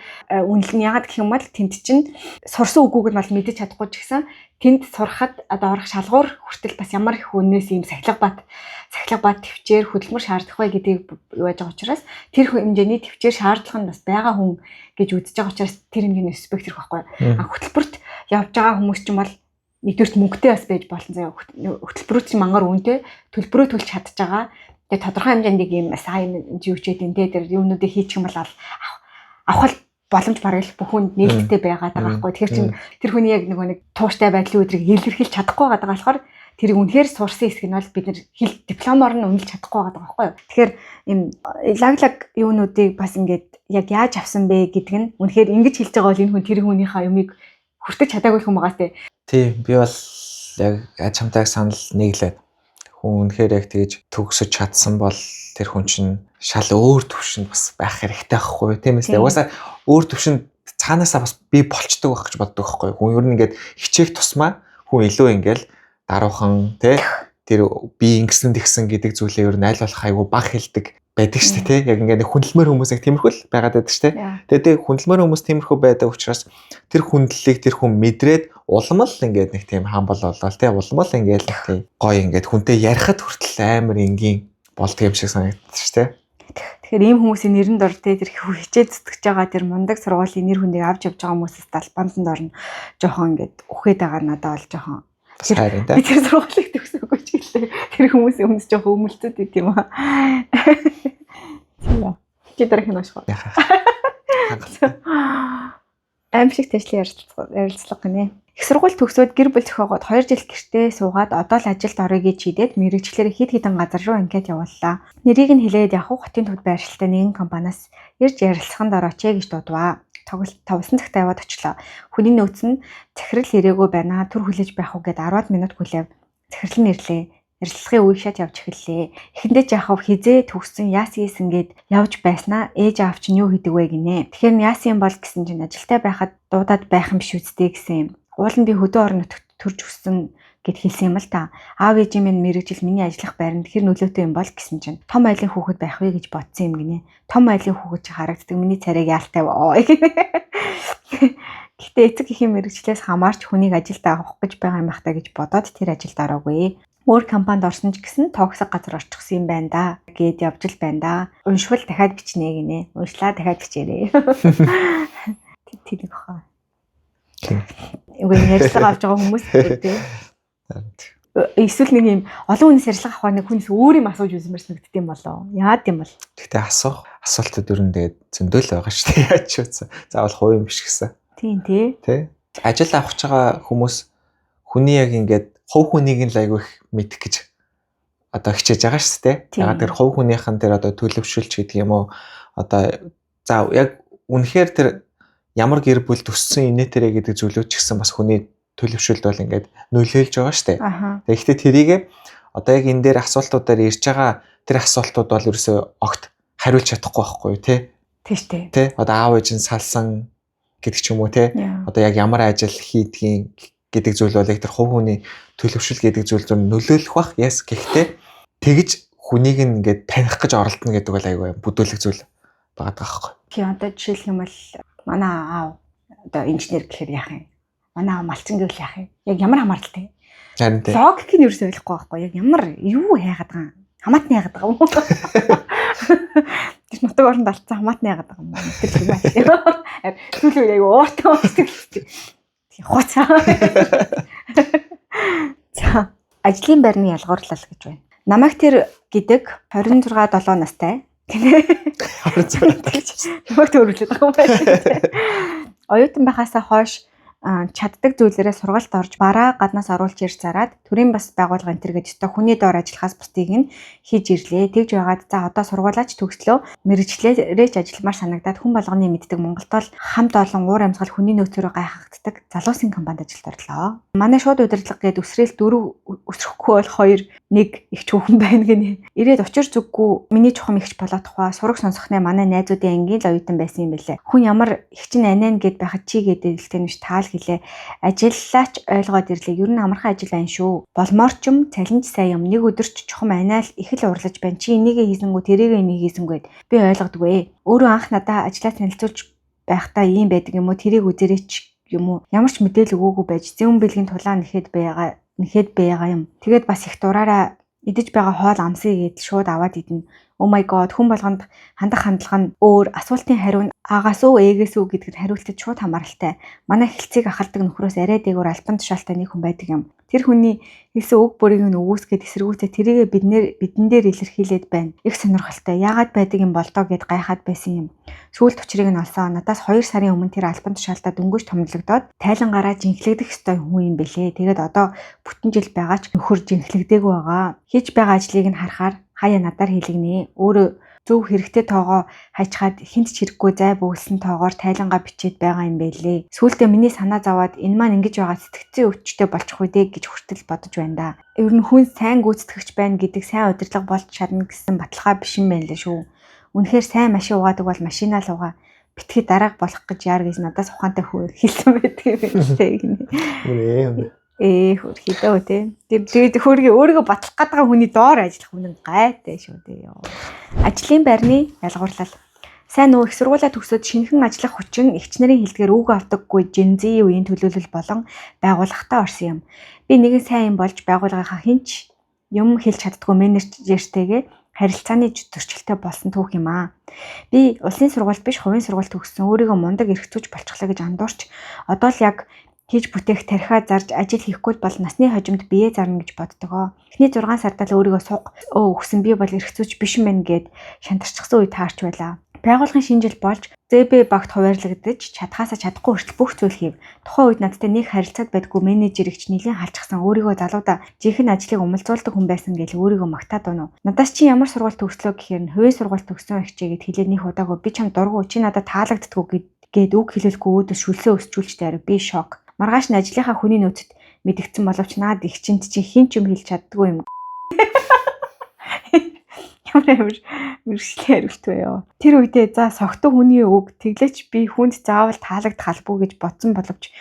үнэлэн ягаад гэх юм бол тэнд чинь сурсан үгүүг нь бол мэдэж чадахгүй ч гэсэн тэнд сурахад одоо орох шалгуур хүртэл бас ямар их үнээс ийм сахилга бат төвчээр хөдөлмөр шаардах бай гэдгийг юу яаж байгаа учраас тэр хэмжээний төвчээр шаардлага нь бас байгаа хүн гэж үзэж байгаа учраас тэр хэмжээний респект ирэх байхгүй. Хөтөлбөрт явж байгаа хүмүүс ч юм бол нэгдүгürt мөнгөтэй бас байж болно заяа. Хөтөлбөрүүд чинь мангар үнэтэй төлбөрөө төлж чадж байгаа. Тэгээ тодорхой хэмжээнд ийм сайн юу ч гэдэг энэ тэр юунуудыг хийчих юм бол авах боломж бараг л бүхэнд нээлттэй байгаад байгаа байхгүй. Тэгэхээр чинь тэр хүний яг нэг тууштай байдлын өдрийг илэрхийлж чадахгүй байгаа болохоор тэрийг үнэхээр сурсан хэсэг нь бол бид нар хэл дипломоор нь үнэлж чадахгүй байгаа байхгүй. Тэгэхээр ийм лаглаг юунуудыг бас ингээд яг яаж авсан бэ гэдэг нь үнэхээр ингэж хэлж байгаа бол энэ хүн тэр хүнийхээ юмыг хүртэж чадаагүй хүн байгаа те. Тийм би бол яг ачамтайг санал нэглээд хүн үнэхээр яг тэгж төгсөж чадсан бол тэр хүн чинь шал өөр төвшөнд бас байх хэрэгтэй байхгүй тийм ээ. Угаасаа өөр төвшөнд цаанаасаа бас би болчдөг байх гэж боддог байхгүй. Хүн ер нь ингээд хичээх тусмаа хүн илүү ингээл даруухан тэр би ингэсэн тэгсэн гэдэг зүйлээ ер нь аль болох айгүй баг хэлдэг байдаг шүү дээ. Яг ингээд хүндлэмээр хүмүүс яг тиймэрхүү л байгаад байдаг шүү дээ. Тэгээд хүндлэмээр хүмүүс тиймэрхүү байдаг учраас тэр хүндлэлийг тэр хүн мэдрээд улам л ингээд нэг тийм хамбал болоо улам л ингээд нэг тийм гоё ингээд хүнтэй ярихад хүртэл амар энгийн болдго юм шиг санагддаг шүү дээ. Тэгэхээр ийм хүмүүсийн нэрэнд ор тэр хичээл зүтгэж байгаа тэр мундаг сургуулийн нэр хүндийг авч явж байгаа хүмүүсээс талбанданд орно жоохон ингээд үхээд байгаа надад бол жоохон хайрын да. Би тэр сургуулийг төгсөөгүй ч гэлээ. Тэр хүмүүсийн өмнөс жоохон өмөлцөд байт юм аа. Тийм. Чи дарах нь уушгүй. Аимшиг ажлын ярилцлага гинэ. Их сургууль төгсөөд гэр бүл зохиогоод 2 жил гэртээ суугаад одоо л ажилд орё гэж хийдээд мэрэгчлэр хэд хэдэн газар руу анкет явууллаа. Нэрийг нь хэлээд явах хотын төвд байршилтай нэгэн компаниас ирж ярилцаханд орооч гэж дуудваа. Тавсан цагт аваад очлоо. Хүний нөөц нь захирал ирээгүй байна. Түр хүлээж байх уу гэд 10 минут хүлээв. Захирал нь ирлээ. Ярилцлагын үе шат явж эхэллээ. Эхэндээ жаахав хизээ төгссөн яасан гээд явж байснаа ээж аав чинь юу хийдэг вэ гинэ. Тэгэхээр яасан бол гэсэн чинь ажилдаа байхад дуудаад байх юм биш үсттэй гэсэн юм. Уул нь би хөдөө орон нутагт төрж өссөн гэд хэлсэн юм л та. Аав ээжийн минь мэрэгжил миний ажиллах байранд хэр нөлөөтэй юм бол гэсэн чинь том айлын хүүхэд байх вэ гэж бодсон юм гинэ. Том айлын хүүхэд чи харагддаг миний царайг яалтай боо. Гэхдээ эцэг эхийн мэрэгчлээс хамаарч хүнийг ажилд авах гэж байгаа юм бахтаа гэж бодоод тэр ажилд ороогүй. Өөр компанид орсон ч гэсэн токсик газар орчихсон юм байна да гэд явж л байна да. Уншвал дахиад бичнэ гинэ. Уншлаа дахиад бичээрэй. Тэнийг хаа. Үгүй ярьцлага авч байгаа хүмүүс гэдэг. Эсвэл нэг юм олон хүнээс ярилцлага авах нэг хүнээс өөр юм асууж үзмээр санагдд юм болоо. Яад юм бол. Гэхдээ асуултууд ер нь тэгээд зөндөл байгаа шүү дээ. Яаж ч үгүй. Заавал хувь юм биш гэсэн. Тийм тий. Тэ. Ажил авах гэж байгаа хүмүүс хүний яг ингээд хувь хүнийг нь айгүй их мэдэх гэж одоо хичээж байгаа шүү дээ. Ягаад тэр хувь хүнийхэн тэр одоо төлөвшөлч гэдэг юм уу? Одоо за яг үнэхээр тэр ямар гэр бүл төссөн инээтерэ гэдэг зүйлүүд ч гэсэн бас хүний төлөвшөлд бол ингээд нөлөөлж байгаа шүү дээ. Тэгэхдээ тэрийг одоо яг энэ дээр асуултуудаар ирж байгаа тэр асуултууд бол ерөөсөө огт хариулж чадахгүй байхгүй юу тий? Тийш тий. Тий. Одоо аав ээж нь салсан гэдэг ч юм уу тий. Одоо яг ямар ажил хийдгийг гэдэг зүйл бол яг тэр хувь хүний төлөвшөл гэдэг зүйл зүүн нөлөөлөх бах. Яс гэхдээ тэгж хүнийг ингээд таних гэж оролдоно гэдэг бол айгүй бүдүүлэг зүйл байгаа байхгүй. Тий одоо жишээлх юм бол манай аав одоо инженер гэхээр яах юм? Манай аав малчин гэвэл яах юм? Яг ямар хамааралтай? Харин тий. Логик нь ерөөсөй ойлгохгүй байхгүй. Яг ямар юу яагаад байгаа юм? Хамаатны яагаад байгаа юм? Тэр нутаг оронд алдсан хамаатны яагаад байгаа юм? Тэр юм аа. Түлхүү яг ууртай уусдаг. Хуцаа. За, ажлын байрны ялгуурлал гэж байна. Намайг тэр гэдэг 26-7 настай. 26 намайг төрүүлээд байгаа юм байна. Оюутан байхаасаа хойш чаддаг зүйлээрээ сургалт орж бараа гаднаас оруулж ирж зараад төрийн бас байгууллага энэ гэж өстой хүний доор ажиллахаас бусдыг нь хийж ирлээ. Тэгж байгаад за одоо сургуулаач төгслөө мэрэгчлэрээч ажилламаар санагдаад хүн болгоны мэддэг Монголд бол хамт олон уур амьсгал хүний нөөцөөрөө гайхагддаг залуусын компанид ажилд орлоо. Манай шууд удирдлага гээд өсрэл 4 өсрөхгүй бол 2 нэг их хүүхэн байна гинэ. Ирээд учир зүггүй миний чухам ихч болоод тухай сураг сонсохнээ манай найзуудын ангийн л оюутан байсан юм бэлээ. Хүн ямар ихчин анаа гэд байхад чи гэдэг илтгэн биш таал гэлээ. Ажиллаач ойлгоод ирлээ. Ер нь амархан ажил байна шүү. Болмоор ч юм цалинж сайн юм. Нэг өдөрч чухам анаа л их л урлаж байна. Чи энийгээ хийсэнгүү тэрийгээ энийг хийсэнгүүд би ойлгодгүй. Өөрөө анх надаа ажлаа танилцуулж байхдаа ийм байдаг юм уу? Тэрийг үзэрээч юм уу? Ямар ч мэдээлэл өгөөгүй байж зүүн бэлгийн тулаан нэхэд байгаа юм. Тэгээд бас их дураараа идэж байгаа хоол амсыг идэл шууд аваад идэнэ. Oh my god, хүн болгонд хандах хандлага нь өөр, асуултын хариу нь аагаас уу ээгээс үү гэдэгт хариултад шууд хамааралтай. Манай хэлцгийг ахалдаг нөхрөөс арай дээгүүр альбан тушаалтай нэг хүн байдаг юм. Тэр хүний хэлсэн үг бүрийг нь өгөөсгээд эсэргүүцээ тэрийгэ бидэн дээр илэрхийлээд байна. Их сонирхолтой. Яагаад байдаг юм болдоо гэд гайхаад байсан юм. Сүүлд учрыг нь олсон. Надаас 2 сарын өмнө тэр альбан тушаалтаа дөнгөж томлогдоод тайлангараа жинхлэгдэх ёстой хүн юм бэлээ. Тэгээд одоо бүтэн жил байгаа ч нөхөр жинхлэгдээгүй байгаа. Хийж байгаа ажлыг нь харахаар хаяа надаар хийлгэнэ. Өөрөө зөв хэрэгтэй тоогоо хайчгаад хинт ч хэрэггүй зай бүүлсэн тоогоор тайлангаа бичээд байгаа юм байлээ. Сүүлдээ миний санаа зовоод энэ маань ингэж байгаа сэтгцэн өвчтэй болчих үдэ гэж хүртэл бодож байна да. Ер нь хүн сайн гүйцэтгэгч байна гэдэг сайн удирдлага болж чадна гэсэн баталгаа биш юм байна лээ шүү. Үнэхээр сайн машин угаадаг бол машинаа л угаа. Битгий дараах болох гэж яар гэж надаас ухаантай хэлсэн байдаг юм байна. Хөрхидөө тий. Тэгээд хөргий өөрийгөө батлах гэдэг хүний доор ажиллах хүн гайтай шүү дээ. Ажлын байрны ялгуурлал. Сайн нөө их сургуулаа төгсөөд шинэхэн ажиллах хүчин эгчнэрийн хэлдгээр үг авдаггүй Gen-Z үеийн төлөөлөл болон байгууллагатай орсон юм. Би нэгэн сайн юм болж байгууллагынхаа хинч юм хэлж чаддгүй менежертэйгээ харилцааны зөрчилтэй болсон түүх юм аа. Би улсын сургууль биш хувийн сургууль төгссөн өөрийгөө мундаг эрхцүүж болчихлоо гэж андуурч одоо л яг хийж бүтээх тархиа зарж ажил хийхгүй бол насны хожимд бие зарна гэж боддгоо. Эхний 6 сард л өөрийгөө суг өгсөн би бол эрхцүүч биш мэн гэд шантарчихсан үе таарч байлаа. Байгууллагын шинэ жил болж ЗБ багт хуваарлагдаж чадхаасаа чадахгүй хүртэл бүх зүйл хийв. Тухайн үед надтай нэг харилцаад байдгүй менежерэгч нэлийн халчихсан өөрийгөө залуудаа жинхэнэ ажлыг умалзуулдаг хүн байсан гэж өөрийгөө магтаад байна уу. Надаас чи ямар сургууль төгслөө гэхээр нь хувийн сургууль төгсөн ихчээгээд хэлээд нэг удаагүй би чам дургу чи надад таалагддаггүй гэд үг хэлэлгүй өөдөө шүлсээ өсчүүлж тайрав. Би шок. Маргааш нь ажлынхаа хүний нөөцөд мэдгдсэн боловч наад их чинь чи хин ч юм хэлж чаддгүй юм. Ямар мэрэгчлээ хариулт байё. Тэр үедээ за согтуу хүний үг тэглээч би хүнд заавал таалагдах албагүй гэж бодсон боловч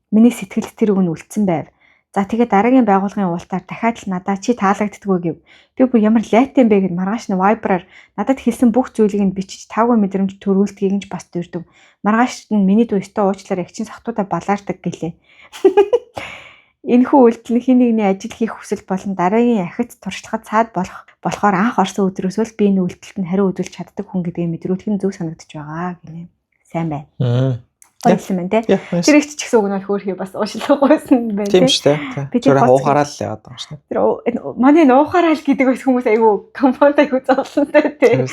миний сэтгэлд тэр үг нь үлдсэн байв. За тэгээ дараагийн байгууллагын уултаар дахиад л надаа чи таалагддаггүй гэв. Би бүр ямар лайтен бэ гэд маргааш нь Viber-аар надад хэлсэн бүх зүйлийг нь бичиж тавгүй мэдрэмж төрүүлдгийг нь ч бас дурдв. Маргааш нь миний дүү өстө уучлаарай эгчин сахтуудаа балаардаг гэлээ. Энэхүү үйлдэл нь хин нэгний ажил хийх хүсэл болон дараагийн ахиц туршлагад цаад болохоор анх орсон өдрөөс л би энэ үйлдэлд нь хариу үзүүлж чаддаг хүн гэдгийг мэдрүүлэх нь зөв санагдаж байгаа гинэ. Сайн байна. Гоёсэн байна те. Тэр их ч гэсэн уг нь хөөрхий бас уушлахгүйсэн байна тийм те. шүү дээ. Зүгээр уухаараа л яваад байгаа шүү дээ. Тэр манай уухаараа л гэдэг хүмүүс айгүй компонент айгүй зовлонтой те.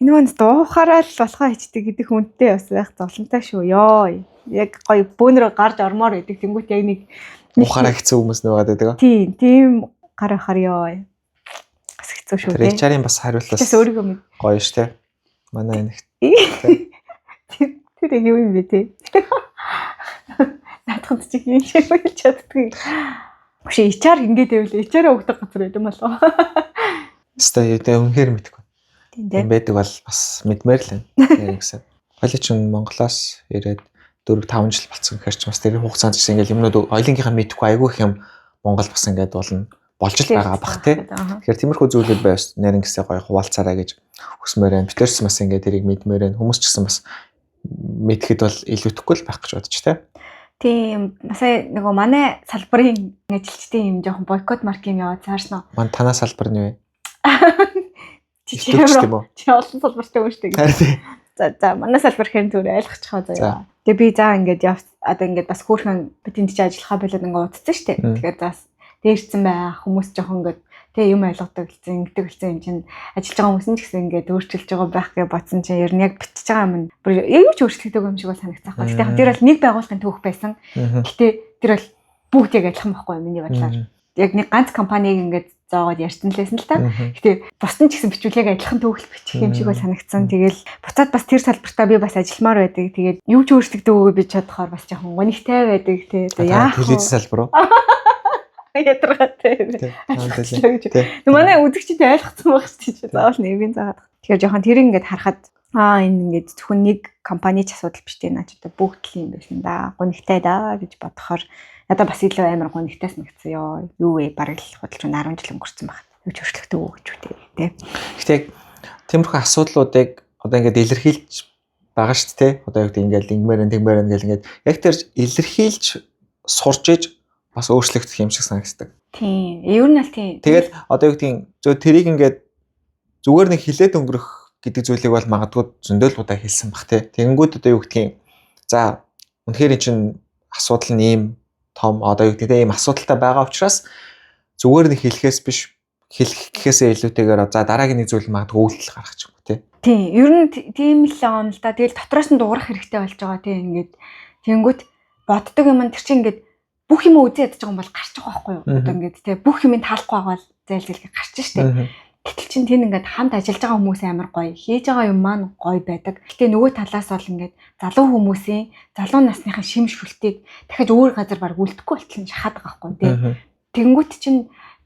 Энэ маань уухаараа л болохоо хийдэг гэдэг хүнтэй бас байх зовлонтой шүү ёо. Яг гоё бөөнөрө гарч ормоор идэг тэнгуут яг нэг ухаараа хэцүү хүмүүс нэваад байдаг. Тийм гар ахаар ёо. Бас хэцүү шүү Тэр те. HR-ийн бас хариултаас Тэс өөрийгөө мэд. гоё шүү дээ. Манай нэг Тэр яг юу юм бэ те. Наадхад чи юм шиг болж чаддгүй. Биш HR ингэж байвал HR өгдөг газар байд юм болоо. Өстой үнэхээр мэдгүй. Тийм дээ. юм байдаг бол бас мэдмээр л байна. Гэсэн. Хоёул чинь Монголоос ирээд 4-5 жил болсон гэхэр ч бас тэр хугацаанд чинь ингээл юмнууд ойлынгийнхаа мэдхгүй айгүй их юм Монгол бас ингээд болж л байгаа бах тий. Тэгэхээр тиймэрхүү зүйлүүд байвс нэрэн гэсээ гоё хуваалцаарай гэж хүсмээр байна. Битэрс бас ингээд тэрийг мэдмээр байна. Хүмүүс ч гэсэн бас мэдхэд бол илүүтэхгүй л байх гэж бодож тий. Тийм сая нөгөө манай салбарын ажилчдын юм жоохон бойкот маркийн яваад цааш нь. Ман танаа салбар нь юу вэ? Чи олон салбартай юм шүү дээ. Тий. За манай салбар хэрэг зүгээр ойлгочихоо заяа. Тэгээ би за ингээд одоо ингээд бас хөөрхөн тэнд чи ажиллахаа болоод ингээд удцсан шүү дээ. Тэгэхээр заас дээрцэн байх хүмүүс жоохон ингээд тэгээ юм ойлгодог гэсэн ингэдэг гэсэн юм чинь ажиллаж байгаа хүмүүс нь ч гэсэн ингээд өөрчилж байгаа байх гэж бодсон чинь ер нь яг битж байгаа юм. Юу ч өөрчлөгдөг юм шиг бол санагцсан хаа. Гэтэ тэр бол нэг байгууллагын түүх байсан. Гэтэ тэр бол бүгд яг адилхан байхгүй юу миний бодлоор. Яг нэг ганц компаниг ингээд зоогоод ярьсан л байсан л та. Гэтэ бусдын ч гэсэн бичүүлэг адилхан төгөл бичих юм шиг бол санагдсан. Тэгэл буцаад бас тэр салбартаа би бас ажилламаар байдаг. Тэгээд юу ч өөрчлөгдөв үгүй би чадхаар бас жоохон гонигтай байдаг те. Яах вэ? Телевиз салбар уу? Ятрагатай. Манай үзэгчтэй ойлгоцсон байх шүү дээ. Заавал нэрийн заагаад. Тэгэхээр жоохон тэр ингээд харахад энэ ингээд зөвхөн нэг компани ч асуудал биш дээ. Наач одоо бүгд л юм байсан да. Гонигтай да гэж бодохоор надад бас илүү амар гонигтайс мэгцсэн ёо. Юу вэ? Бараг л худалч 10 жил өнгөрцөн байна. Юу ч өөрчлөгдөв үү гэж үтэй тий. Гэхдээ тиймэрхүү асуудлуудыг одоо ингээд илэрхийлж байгаа шүү дээ. Одоо яг ингээд ингэмээр гэл ингээд яг тэр илэрхийлж сурч иж бас өөрчлөгдөх юм шиг санагддаг. Тийм. Ер нь аль тийм. Тэгээд одоо юу гэдгийг зөв тэрийг ингээд зүгээр нэг хилээд өнгөрөх гэдэг зүйлийг бол магадгүй зөндөл удаа хэлсэн бах тий. Тэгэнгүүт одоо юу гэдгийг за үнэхээр чинь асуудал нь ийм том одоо юу гэдэг ийм асуудалтай байгаа учраас зүгээр нэг хэлэхээс биш хэлэх гэхээсээ илүүтэйгээр за дараагийн нэг зүйл магадгүй үйлдэл гаргах ч юм уу тий. Тийм. Ер нь тийм л юм л да. Тэгэл дотроос нь дуурах хэрэгтэй болж байгаа тий. Ингээд тэгэнгүүт боддог юм тэр чинь ингээд бүх юм үзээд ядж байгаа юм бол гарч байгаа байхгүй юу? Одоо ингээд тий бүх юм таалахгүй байгаа бол зайлзэлгээ гарч штэ. Гэтэл чин тийм ингээд хамт ажиллаж байгаа хүмүүс амар гоё. Хийж байгаа юм маань гоё байдаг. Гэтэ нөгөө талаас бол ингээд залуу хүмүүсийн залуу насныхаа шим шүлтийг дахиад өөр газар баг үлдэхгүй болтол шахаад байгаа байхгүй тий. Тэнгүүт чин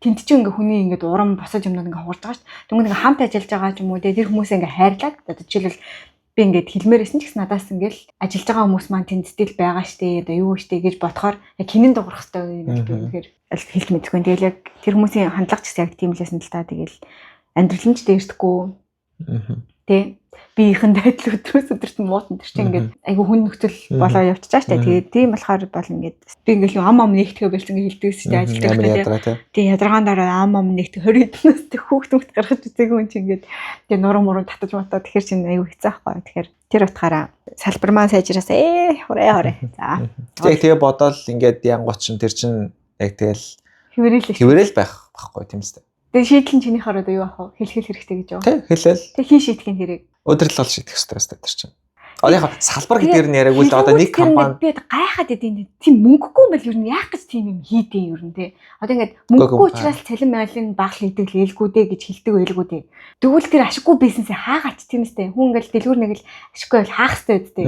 тэнт чинь ингээ хүний ингээд урам босож юмнууд ингээ хугарч байгаа шүү дээ. Тэнгүүт ингээ хамт ажиллаж байгаа ч юм уу тэр хүмүүсээ ингээ хайрлаад одоо жишээлбэл би ингээд хэлмээрсэн ч гэсэн надаас ингээл ажиллаж байгаа хүмүүс маань тэнд стил байгаа штэ одоо юу штэ гэж бодохоор яг хинэн дуурах хэрэгтэй юм гэхээр хэлж мэдгүй. Тэгэл яг тэр хүмүүсийн хандлага ч гэсэн яг тийм лсэн л та. Тэгэл амьдрал нь ч дээрдэхгүй. Тэ биеийнхэн дайдал өдрөөс өдөрт муутан тэр чинь ингээд айгу хүн нөхцөл болоо явчихаа штэ. Тэгээд тийм болохоор бол ингээд би ингээд ам нэгтгэе болсон гэж хэлдэгс штэ ажилтдаг. Тийм ядаргаан дараа ам нэгтгэе 20 хэднээс тэг хүүхдүүд гаргаж үзээгүй юм чинь ингээд тэгээ нуруу муруу татаж матаа тэгэхээр чинь айгу хэцүү байхгүй. Тэгэхээр тэр утгаараа салбар маань сайжраас хураа. За. Тэгээ бодоол ингээд янгууд чинь тэр чинь яг тэгэл хിവэрэл байх байхгүй тийм үстэй. Тэгээ шийдэл нь чиний хараад юу ах вэ? Хэлхэл хэрэгтэй гэж юу? Тэг хэлэл. Тэг хин шийдэх нь хэрэг. Өдрөл бол шийдэх хэрэгтэй тэр чинь. Одоо яг салбар гэдгээр нь яриаггүй л одоо нэг компани би гайхаад идэв тийм мөнгөгүй юм бол ер нь яах гэж тийм юм хийдээ ер нь те. Одоо ингээд мөнгөгүй учраас цалин майлын багл хийдэг л ээлгүүдээ гэж хэлдэг байлгүүдээ. Тэгвэл тэр ашиггүй бизнесээ хаагаач тийм үстэй. Хүн ингээд дэлгүүр нэг л ашиггүй байл хаах хэрэгтэй үстэй.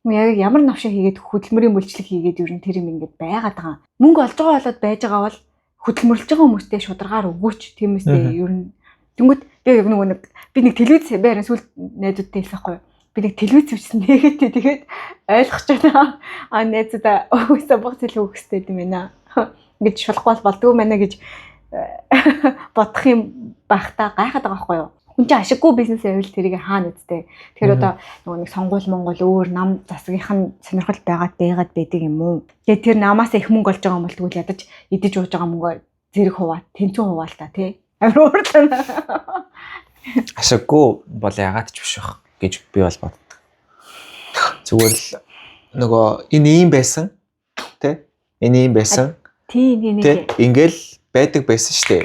Яг ямар навшаа хийгээд хөдөлмөрийн үйлчлэг хийгээд ер нь тэр юм ингээд байгаад байгаа. Мөнгө олж байгаа болоод байж байгаа бол хөдөлмөрлж байгаа хүмүүстэй шударгаар өгөөч тийм үстэй ер нь. Тэнгүүт би яг нэг телевиз байран сүлд найзуудтай хэлсэхгүй. Би нэг телевиз үзсэн нэгэтэй тэгээд ойлгож байна. Найзуудаа өөөсөө богц хэлэх өгөхтэй юм байна. Ингэж шулахгүй болдгоо мэнэ гэж бодох юм бахта гайхаад байгаа байхгүй юу? Хүн чинь ашиггүй бизнес байвал тэрийг хаана үсттэй. Тэгэхээр одоо нөгөө нэг сонгуул Монгол өөр нам засгийнх нь сонирхол байгаад байдаг юм уу? Тэгээд тэр намаас их мөнгө олж байгаа юм бол тэгвэл ядаж идэж ууж байгаа мөнгөө зэрэг хуваа, тэнцэн хуваа л та тий. Амар уурлаа. Ашиггүй бол ягаад ч биш байх гэж би бол боддог. Зүгээр л нөгөө энэ ийм байсан тий энэ ийм байсан Тийм тий ингээл байдаг байсан шүү дээ.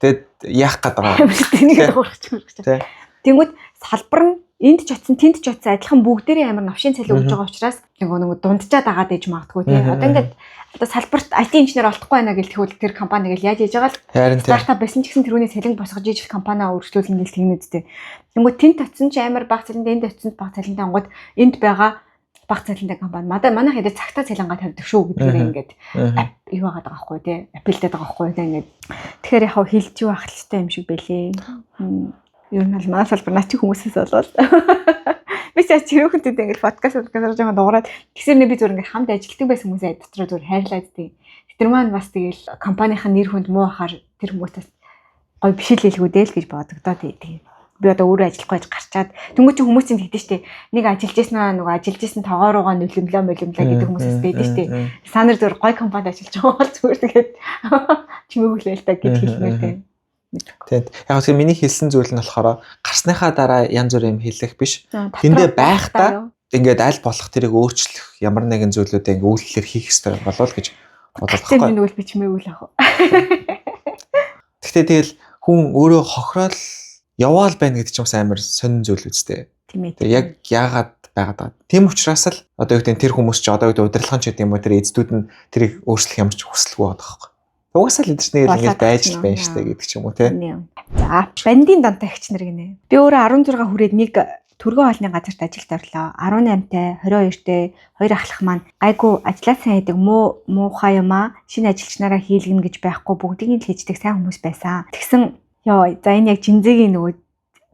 Тэгэд яах гээд байгаа Тэнийг дуурах. тий. Тэнгүүд салбар нь энд ч очсон, тэнд ч очсон адилхан бүгдээрээ амар новшийн цалин өгж байгаа учраас нөгөө дунджаад агаад ээж магадгүй тий. Одоо ингээд одоо салбарт IT инженер олдохгүй байна гэл тэгвэл тэр компани гэл яаж хийж байгаа л Харин тий. стартап байсан ч гэсэн тэрүүний цалин босгож ижил компаниа өргөжлүүлнэ гэл тэгнэдтэй. Тэнгүүд тэнд очсон ч амар бага цалинтай, энд очсон бага цалинтай ангууд энд байгаа бага цалинтай компани манайх хэд цагтаа цалингаа тавьдаг шүү гэдгээр ингээд юу байгаа даа байхгүй тий. Апилдээд байгаа байхгүй тий ингээд. Тэгэхээр яхаа хилж юу ах талтай юм шиг байлээ. Юу нь манай салбар наа чи хүмүүсээс болвол би ч чирүүхэнтэй ингээд подкаст жоохон дуурайд тэгсэр би зүгээр ингээд хамт ажилладаг байсан хүмүүсээ дотроо зүгээр хайрлаад тий. Тэр маань бас тэгэл компанийн нэр хүнд муу ахаар тэр хүмүүстээс гой биш л хэлгүүдээ л гэж бодогдоо тий. Би одоо өөрөө ажиллахгүй гэж гарчаад тэнгуү чи хүмүүс чинь тэгдэж штэ нэг ажиллаж ийсэн нөгөө ажиллаж ийсэн тоогооруугаа нөлөмлөө гэдэг хүмүүсээс байдаг штэ санаар зөв гой компанид ажиллаж байгаа бол зүгээр тэгээд чимээглээл та гэж хэлмээр тий. Тэгээд яг тэр миний хэлсэн зүйл нь болохоор гарсныхаа дараа янз бүр юм хэлэх биш. Тэндээ байхдаа ингээд аль болох тэрийг өөрчлөх ямар нэгэн зүйлүүдээ ингээд үйлдэлээр хийх хэрэгтэй болов гэж бодлоо байхгүй. Тэр нэг үл би чимээгүй л ах. Гэхдээ тэгэл хүн өөрөө хохирол яваал байна гэдэг чинь бас амар сонин зүйл үстэй. Тийм ээ. Яг яагаад байгаад байгаа. Тийм учраас л одоо юу гэдэг тэр хүмүүс ч одоо удирдлагын ч гэдэг юм уу тэр эзэдүүд нь тэрийг өөрчлөх ямар ч хүсэлгүй байгаа байхгүй. Угаасаа л эдэрчнийг ингэж байж л байна штэ гэдэг ч юм уу тий. За бандийн дантаа ихч нар гинэ. Би өөрөө 16 хүрээд нэг төргөө хоолны газарт ажилд орлоо. 18-тай, 22-тай хоёр ахлах маань гайгүй ажиллаа сайн хийдэг муухай юм аа. Шинэ ажилчнараа хийлгэнэ гэж байхгүй бүгдийг нь хийждэг сайн хүмүүс байсан. Тэгсэн ёо за энэ яг жинзэгийн нөгөө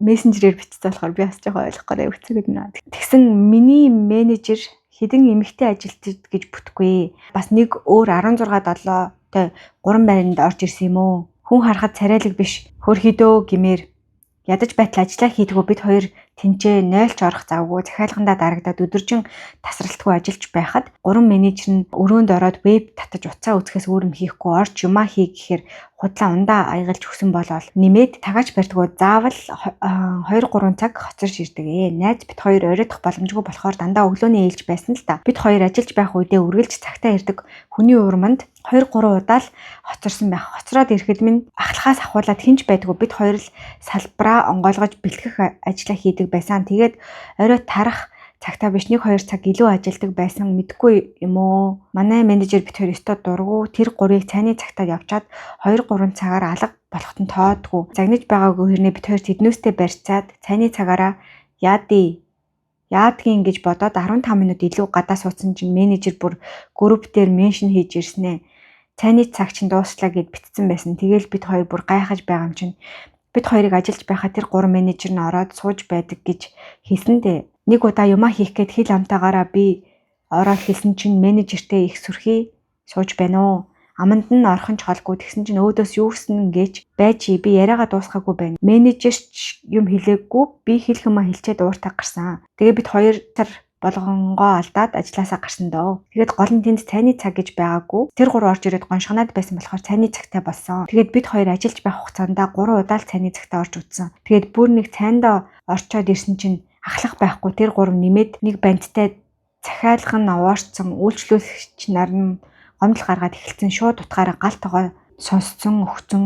мессенжерээр бичсэн болохоор би бас жоохон ойлгохгүй өвцөг нэ. Тэгсэн миний менежер хэдэн эмэгтэй ажилтнууд гэж бүтгүй. Бас нэг өөр 16-7 3 байранд орж ирсэн юм уу? Хүн харахад царайлаг биш. Хөрхидөө гимээр ядаж байтал ажиллаа хийдгүү бид хоёр тэнцээ 0 ч орох завгүй захиалгандаа дарагдаад өдөржин тасралтгүй ажиллаж байхад 3 менежер нь өрөөнд ороод веб татаж уцаа үзэхээс өөр юм хийхгүй орч юмаа хий гэхээр худлаа ундаа аягалж өгсөн болол нэмээд тагач барьдгүү заавал 2-3 цаг хоцорж ирдэг. Найз бид хоёр оройтох боломжгүй болохоор дандаа өглөөний ээлж байсан л та. Бид хоёр ажиллаж байх үедээ үргэлж цагтаа ирдэг хүний урманд 2-3 удаа л хоцорсон байх. Хоцроод ирэхэд минь ахлахаас ахуулаад хинж байдгүй бид хоёр л салбараа онгойлгож бэлтгэх ажиллаа хийдэг байсан. Тэгээд орой тарах цагтаа биш 1-2 цаг илүү ажилдаг байсан мэдгүй юм уу? Манай менежер бид хоёр өстө дургу тэр 3-ыг цайны цагтаа явчаад 2-3 цагаар алга болоход нь тоодгүй. Загнаж байгаагүй хэрнээ бид хоёр тэднүүстэй барьцаад цайны цагаараа яадгийн гэж бодоод 15 минут илүү гадаа суудсан чинь менежер бүр групп дээр меншн хийж ирснэ. Цайны цаг чинь дууслаа гэд битсэн байсан. Тэгэл бид хоёр бүр гайхаж байгаа юм чинь бид хоёрыг ажиллаж байхад тэр 3 менежер нь ороод сууж байдаг гэж хэлсэндээ нэг удаа юмаа хийх гээд хил амтаагаараа би ороод хэлсэн чинь менежертэй их сүрхий сууж байна уу? Аманд нь орхон ч холгүй тэгсэн чинь өөдөөс юу гисэн гэж байж би яриагаа дуусгаагүй байна. Менежер ч юм хэлээгүй би хэлэх юмаа хэлчихэд ууртаа гарсан. Тэгээ бид 2 сар болгонгоо алдаад ажилласаа гарсан дөө. Тэгээд гол нь тэнд цайны цаг гэж байгаагүй. Тэр 3 орж ирээд гоншгонаад байсан болохоор цайны цагтай болсон. Тэгээд бид 2 ажиллаж байх хугацаанд 3 удаа л цайны цагтаа орж үзсэн. Тэгээд бүр нэг цайндаа орчоод ирсэн чинь ахлах байхгүй тэр 3 нэмээд нэг бандтай захиалга нь овоорцсон үйлчлүүлэгч нар нь гомдол гаргаад эхэлсэн шууд утгаараа гал тогоо сонсцсон өгцөн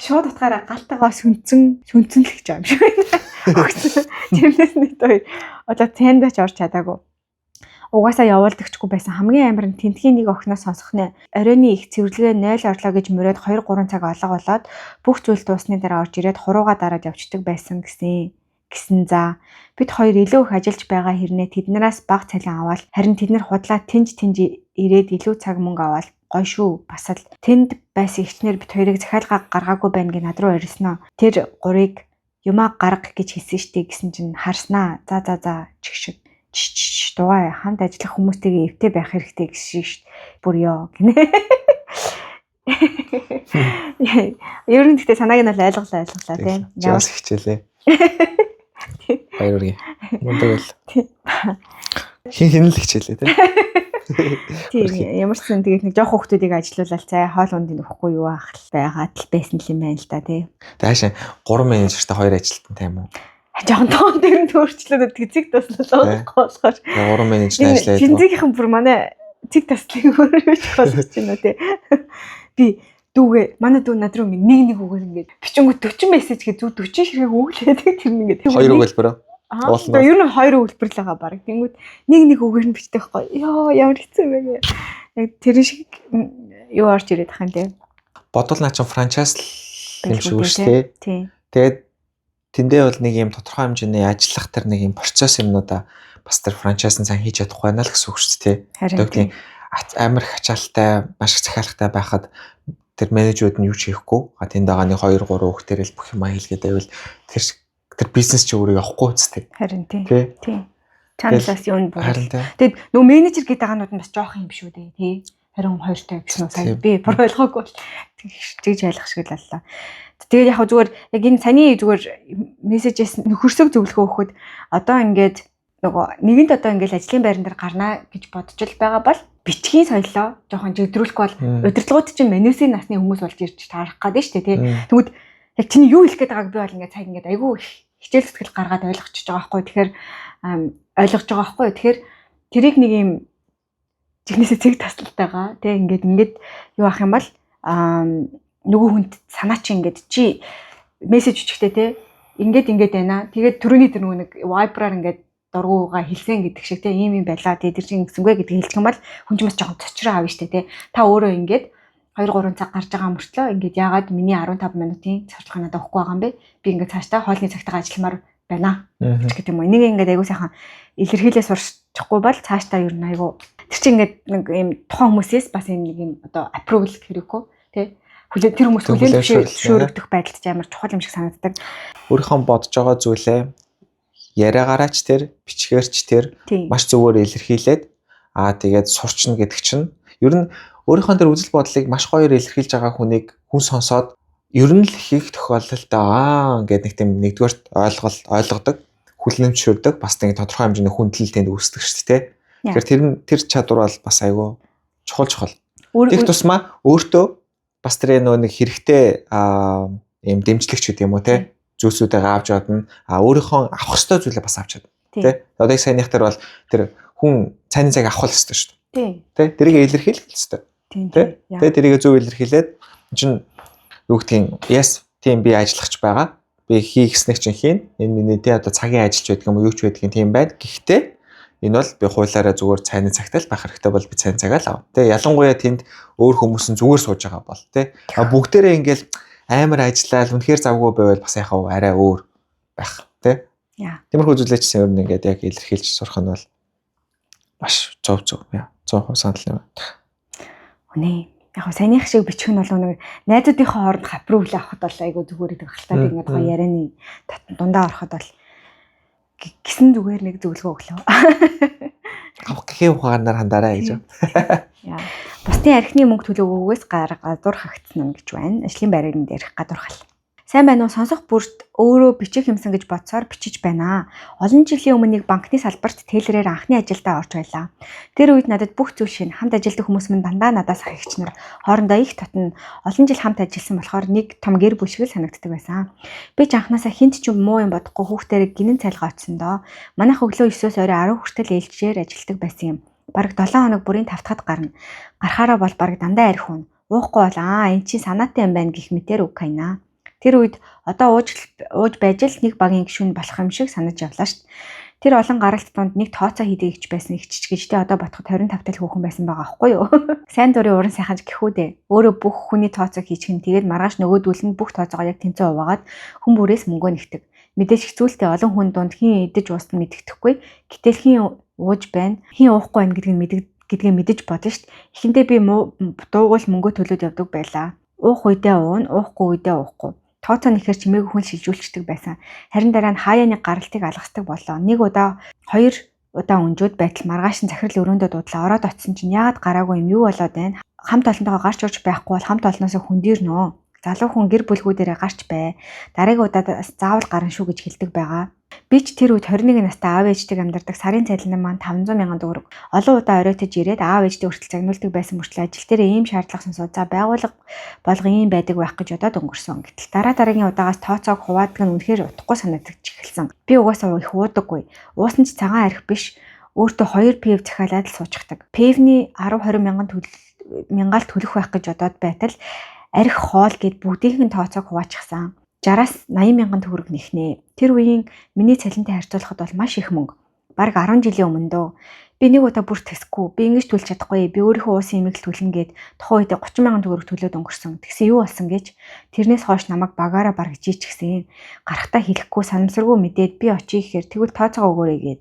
шууд утгаараа гал тогоо сүнцэн л гэж юм шиг байна. Тэрнээс нэг хоёр одоо цайндаа ч орч чадаагүй. Угаасаа явуулдагчгүй байсан хамгийн амар нь тентгийн нэг охиноос сонсох нэ. Оройны их цэвэрлэгээ 0 орлоо гэж мөрөөд 2-3 цаг олго болоод бүх зүйл дуусны дараа орж ирээд хурууга дараад явчихдаг байсан гэсэн за. Бид хоёр илүү их ажиллаж байгаа хэрнээ тэднээс бага цалин аваад харин тэд нар худлаа тэнж ирээд илүү цаг мөнгө аваад гой шүү. Бас л тэнд байсан ихчнэр бид хоёрыг захиалга гаргаагүй байна гэж над руу ирсэн. Тэр 3-ыг юмаа гарга гэж хэлсэн штеп гэсэн чинь харснаа. За чигшиг дугаа хамт ажиллах хүмүүстэйгээ эвтэй байх хэрэгтэй гэсэн шүү дээ. Бүр ёо гинэ. Ер нь гэхдээ санааг нь бол ойлголоо тийм. Яас хичээлээ. Баярыг. Мундаг л. Хин л хичээлээ тийм. Тийм ямар ч юм тэгээд нэг жоох хүмүүсийг ажилуулаад цай хоол ундын өгөхгүй юу ах байгаад л байсан юм байна л да тий. Таашаа 3 менежертэй 2 ажилтнтай юм уу? жоохон тоон дээр нь өөрчлөлөд цэг таслаа болохоор. Уран менежмент ажиллаад. Тэнцгийнхэн бүр манай цэг таслыг өөрөөч болгож байна тий. Би дүүгээ манай дүү над руу нэг үгээр ингээд бичингүү 40 мессеж гээ зүг 40 ширхэг өглөөдөг тэр ингээд хоёр өгүүлбэр. Ер нь хоёр өгүүлбэр л байгаа баг. Тэнгүүд нэг үгээр нь бичдэг байхгүй. Йоо ямар хэцүү вэ гэ. Яг тэр шиг юу орж ирээд тах юм те. Бодвол наа чин франчайз юм шиг үү шүү дээ. Тэгээд тэндээ бол нэг юм тодорхой хэмжээний ажиллах тэр нэг юм процесс юмнуудаа бас тэр франчайзын сайн хийж чадахгүй байна л гэсэн үг шүү дээ. Харин амар их ачаалтай, маш их захиалгатай байхад тэр менежүүд нь юу ч хийхгүй. Тэнд байгаа нэг 2 3 хүүхдээр л бүх юм хийлгээд байвал тэр бизнес чи өөрөө явахгүй үстэй. Харин тий. Чанаас юу нь харин тэгэд нөө менежер гэдэг агаанууд нь бас жоох юм шүү дээ тий. Харин хоёртой гэсэн үг сайн би бүр ойлгоогүй бол тэгж ойлгох шиг л боллоо. Тэгээд яг зүгээр яг энэ саний зүгээр мессежээс нөхөрсөг зөвлөгөө өгөхөд одоо ингээд нөгөө нэгэнд одоо ингээд ажлын байран дээр гарнаа гэж бодож л байгаа бол бичгийн соёлоо жоохон жигдрүүлэх бол удирдлагууд чинь менюсийн насны хүмүүс болж ирж таарах гэдэг шүү дээ тий. Тэгвэл яг чиний юу хэлэх гээд байгааг би бол ингээд цаг ингээд айгүй хичээл зүтгэл гаргаад ойлгочихж байгаа байхгүй. Тэгэхээр ойлгож байгаа байхгүй. Тэгэхээр тэрийг нэг юм жигнэсээ цэг тасалтайгаа тий ингээд юу ах юм бол нөгөө хүнд санаа чи ингээд чи мессеж өчгтэй тий ингээд байна. Тэгээд түрүүний тэр нэг вайбраар ингээд дургуугаа хэлсэн гэдэг шиг тий ийм юм байлаа тий тэр чинь гисэнгүй гэдэг хэлчих юм бол хүн ч бас жоохон цочроо аав штэ тий та өөрөө ингээд 2 3 цаг гарч байгаа мөртлөө ингээд яагаад миний 15 минутын цавцлага надад өгөхгүй байгаа юм бэ би ингээд цаашдаа хоолны цагтаа ажилламаар байна гэдэг юм. Энийг ингээд айгуу сайхан илэрхийлээ сурчихгүй бол цаашдаа ер нь айгуу тэр чинь ингээд нэг юм тухайн хүмүүсээс бас юм нэг юм одоо approval хэрэггүй тий тэр хүмүүс хүлээн зөвшөөрөгдөх байдалд ч амар чухал юм шиг санагддаг. Өөрийнхөө бодож байгаа зүйлээ яриагаараач тэр бичгээрч тэр маш зөвөр илэрхийлээд тэгээд сурчна гэдэг чинь ер нь өөрийнхөө тэр үзэл бодлыг маш гоёор илэрхийлж байгаа хүн сонсоод ер нь л хийх тохиолдолд ингээд нэг тийм нэгдүгээр ойлгодог хүлэмжшүрдэг бас нэг тодорхой хэмжээний хүндлэл тэнд үүсдэг шүү дээ. Тэгэхээр тэр чадвар бол бас айгүй чухал. Тэгэх тусмаа өөртөө бас тэр нэг хэрэгтэй юм дэмжлэгч гэдэг юм уу те зүйлсүүдээ авч чадна. Өөрийнхөө авах ёстой зүйлээ бас авч чадна. Тэ. Одоо их саяных тэр бол тэр хүн цайны цаг авах ёстой шүү дээ. Тэ. Тэрийг илэрхийлэх ёстой. Тэ. Тэ тэрийг зөв илэрхийлээд чинь юу гэдгийг yes тийм би ажиллахч байгаа. Би хийхснэг чинь хийн. Энэ миний тэ одоо цагийн ажилч байдаг юм уу юу ч байдгийн тийм байна. Гэхдээ энэ бол би хуулаараа зүгээр цайны цагтаа л байх хэрэгтэй бол би цайны цагаа л ав. Тэ. Ялангуяа тэнд өөр хүмүүс нь зүгээр сууж байгаа бол тэ. Бүгдээрээ ингээл амар ажиллаад үнэхээр завгүй байвал бас яхав арай өөр байх тий. Тиймэрхүү зүйлээчсэн ер нь ингээд яг илэрхийлж сурах нь бол маш зөв 100% санал юм. Үнэ. Яг саяных шиг бичих нь бол нэг найзуудынхаа хооронд аппровл авахд бол айгүй зүгээр гэдэг хальтаад ингээд гоё ярианы дундаа ороход бол гисэн зүгээр нэг зөвлөгөө өглөө. Авах гэхээ ухаанаар хандаарай гэж. Бусдын архины мөнгө төлөвөөгөөс гадуур хагцсан гэж байна. Ажлын байран дээрх гадуурхал. Сайн байна уу? Сонсох бүрт өөрөө бичих юмсан гэж бодсоор бичиж байна. Олон жилийн өмнө нэг банкны салбарт тэлрээр анхны ажилдаа орж байлаа. Тэр үед надад бүх зүйл шин хамт ажилладаг хүмүүс минь дандаа надаас ахигч нар хоорондоо их татна. Олон жил хамт ажилласан болохоор нэг том гэр бүл шиг л санагддаг байсан. Би ч анханасаа хинт ч муу юм бодохгүй хүүхдэрийг гинэн цайлгаа очсон доо. Манайх өглөө 9-оос орой 10 хүртэл ээлжээр ажилладаг байсан юм. Бараг 7 хоног бүрийн тавтахад гарна. Гарахаараа бол бараг дандаа арх хүн. Уухгүй бол энэ чи санаатай юм байна гэх мэтэр үг хайна. Тэр үед одоо ууж байж л нэг багийн гишүүн болох юм шиг санаж явлаа шүү дээ. Тэр олон гаралт донд нэг тооцоо хийдэг гэж байсан их жижигчтэй одоо бодоход 25 тал хүүхэн байсан байгаа аахгүй юу? Сайн дурын уран сайханч гэхүү дээ. Өөрөө бүх хүний тооцоо хийчих нь тэгээд маргааш нөгөөдүүл нь бүх тооцоогоо яг тэнцээ хуваагаад хүн бүрээс мөнгөө нэгдэг. Мэдээж хэцүүлтэй олон хүн дунд хин идэж уусна мэддэхгүй. Гэтэл хин ууж байна, хин уухгүй байна гэдгийг мэдэж бодно шүү дээ. Эхэндээ би дуугуул мөнгөө төлөөд явдаг байлаа. Уух үедээ уун, уухгүй үедээ уухгүй. Тооцоо нэхэр чимээгүй хүн шилжүүлчихдэг байсан. Харин дараа нь хаяа нэг гаралтыг алгасдаг боллоо. Нэг удаа, 2 удаа өнжөөд байтал маргааш нь захирал өрөөндөө дуудлаа. Ороод очсон чинь яагаад гараагүй юм юу болоод байна? Хамт олонтойгоо гарч урж байхгүй бол хамт олноосоо хөндөрнөө Залуу хүн гэр бүлгүүдээрээ гарч бай. Дараагийн удаад заавал гарна шүү гэж хэлдэг байгаа. Би ч тэр үед 21 настай аав ээжтэйг амьдардаг сарын цалин маань 500,000 төгрөг. Олон удаа оройтож ирээд аав ээжтэй хүртэл загнуулдаг байсан мөрчлөө ажил дээр ийм шаардлага сонсоод за байгууллага болго ийм байдаг байх гэж удаад өнгөрсөн. Гэтэл дараагийн удаагаас тооцоог хуваадаг нь үнэхээр утгагүй санагдаж эхэлсэн. Би угаасаа их уудаггүй. Уусан ч цагаан арх биш. Өөртөө 2 пив захиалаад л суучдаг. Пивний 10-20 мянгаал төлөх байх гэж бодоод байтал арх хоол гэд бүгдийнх нь тооцоог хуваачихсан. 60-аас 80,000 төгрөг нэхнэ. Тэр үеийн миний цалинтай харьцуулахад бол маш их мөнгө. Бараг 10 жилийн өмнө дөө. Би нэг удаа бүр тэсэхгүй. Би ингэж төлж чадахгүй. Би өөрийнхөө уусын имийг л төлнө гэд тухайн үедээ 30,000 төгрөг төлөөд өнгөрсөн. Тэгсэн юу болсон гэж тэрнээс хойш намайг багаараа бараг жийчихсэн. Гарахтаа хэлэхгүй санамсаргүй мэдээд би очие гэхээр тэгвэл тооцоогоо өгөөрэй гэд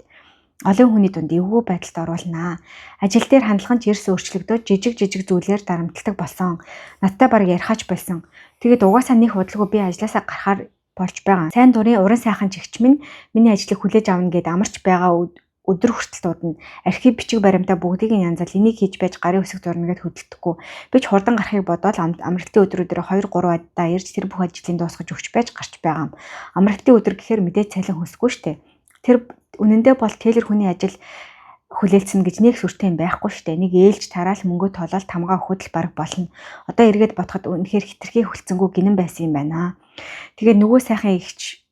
олон хүний дунд эвгүй байдалд оруулнаа. Ажил дээр хандлага нь ч эрс өөрчлөгдөж жижиг зүйлээр дарамтлагдаг болсон. Надтай бараг ярихаач болсон. Тэгээд угаасаа нэг худалгүй би ажлаасаа гарахаар болж байгаа. Сайн дурын уран сайхан чигч минь миний ажлыг хүлээж авна гэд амарч байгаа өдөр хүртэл дуудана. Архив бичиг баримтаа бүгдийг нь янзал энийг хийж байж гарын үсэг зурна гэд хөдөлдөхгүй. Би ч хурдан гарахыг бодоод амралтын өдрүүдээр 2-3 удаа ирж тэр бүх ажлыг дуусгаж өгч байж гарч байгаа юм. Амралтын өдөр гэхээр мэдээж цалин хөсөхгүй штэ. Тэр үнэндээ бол тейлер хүний ажил хүлээлцэн гэж нэг сүртэй юм байхгүй штэ. Нэг ээлж тараал мөнгө толол тамгаа өгөхөд л баг болно. Одоо эргээд бодоход үнэхээр хитрхи хүлцэнгүү гинэн байсан юм байна. Тэгээд нөгөө сайхан ихч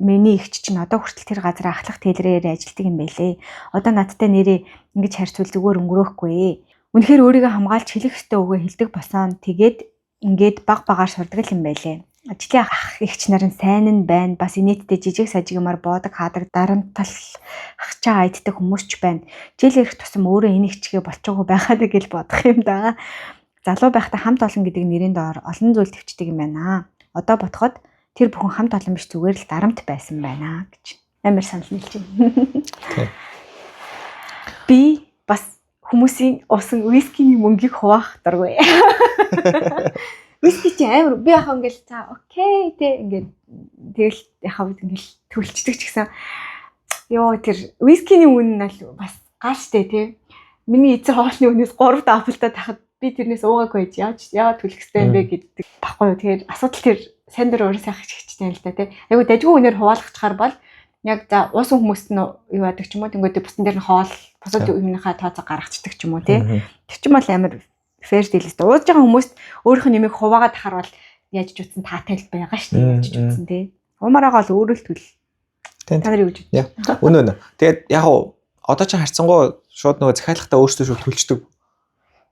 миний ихч чинь одоо хүртэл тэр газар ахлах тейлрээр ажилладаг юм байлээ. Одоо надтай нэрээ ингэж харьцуул зүгээр өнгөрөөхгүй. Үнэхээр өөрийгөө хамгаалж хэлэх ёстой үгээ хэлдэг босоо. Тэгээд ингээд баг багаар сурдаг юм байлээ. Ажлын ах ихч нар нь сайн нь байна. Бас инээдтэй жижиг сажигмаар боодог хаадаг дарамтлахчаа айддаг хүмүүс ч байна. Жил ирэх тусам өөрөө энэ ихчгээ болчихгүй байгаад гэж бодох юм да. Залуу байхдаа хамт олон гэдэг нэрийн доор олон зүйл төвчдөг юм байна. Одоо бодоход тэр бүхэн хамт олон биш зүгээр л дарамт байсан байна гэж амар санал нийлж байна. Би бас хүмүүсийн усан вискиний мөнгийг хуваах дургүй. Виски чи амар би яхаа ингээл за окей тэ ингээд тэгэл яхаа ингээл төлчдөг ч гэсэн ёо тэр вискиний үн нь бас гааштай тий. Миний эцэг хоолны үнээс 3 даблтаа тахад би тэрнээс уугаагүй яаж яагаад төлөх хэрэгтэй юм бэ гэдэг баггүй юу. Тэгэхээр асуудал тэр сайн дөр уран сайхан чигчтэй л да тий. Айгу дажгүй үнээр хуваалгачаар бол яг за уусан хүмүүст нь юу яадаг ч юм уу тэнгүүд бусдын дээр нь хоол бусад юмныхаа тооцоо гаргацдаг ч юм уу тий. Тэр чинь бол амар фэр дийлэст уудаж байгаа хүмүүст өөрийнх нь нэмийг хуваагаад тахаар бол яаж ч утсан таатай л байгаа шүү дээ. Яаж ч утсан тий. Умаараага л өөрөө л төл. Та нар юу гэж байна? Үнэн. Тэгээд яг одоо ч харьцангуй шууд нөгөө захиалгатаа өөрсдөө шууд төлчдөг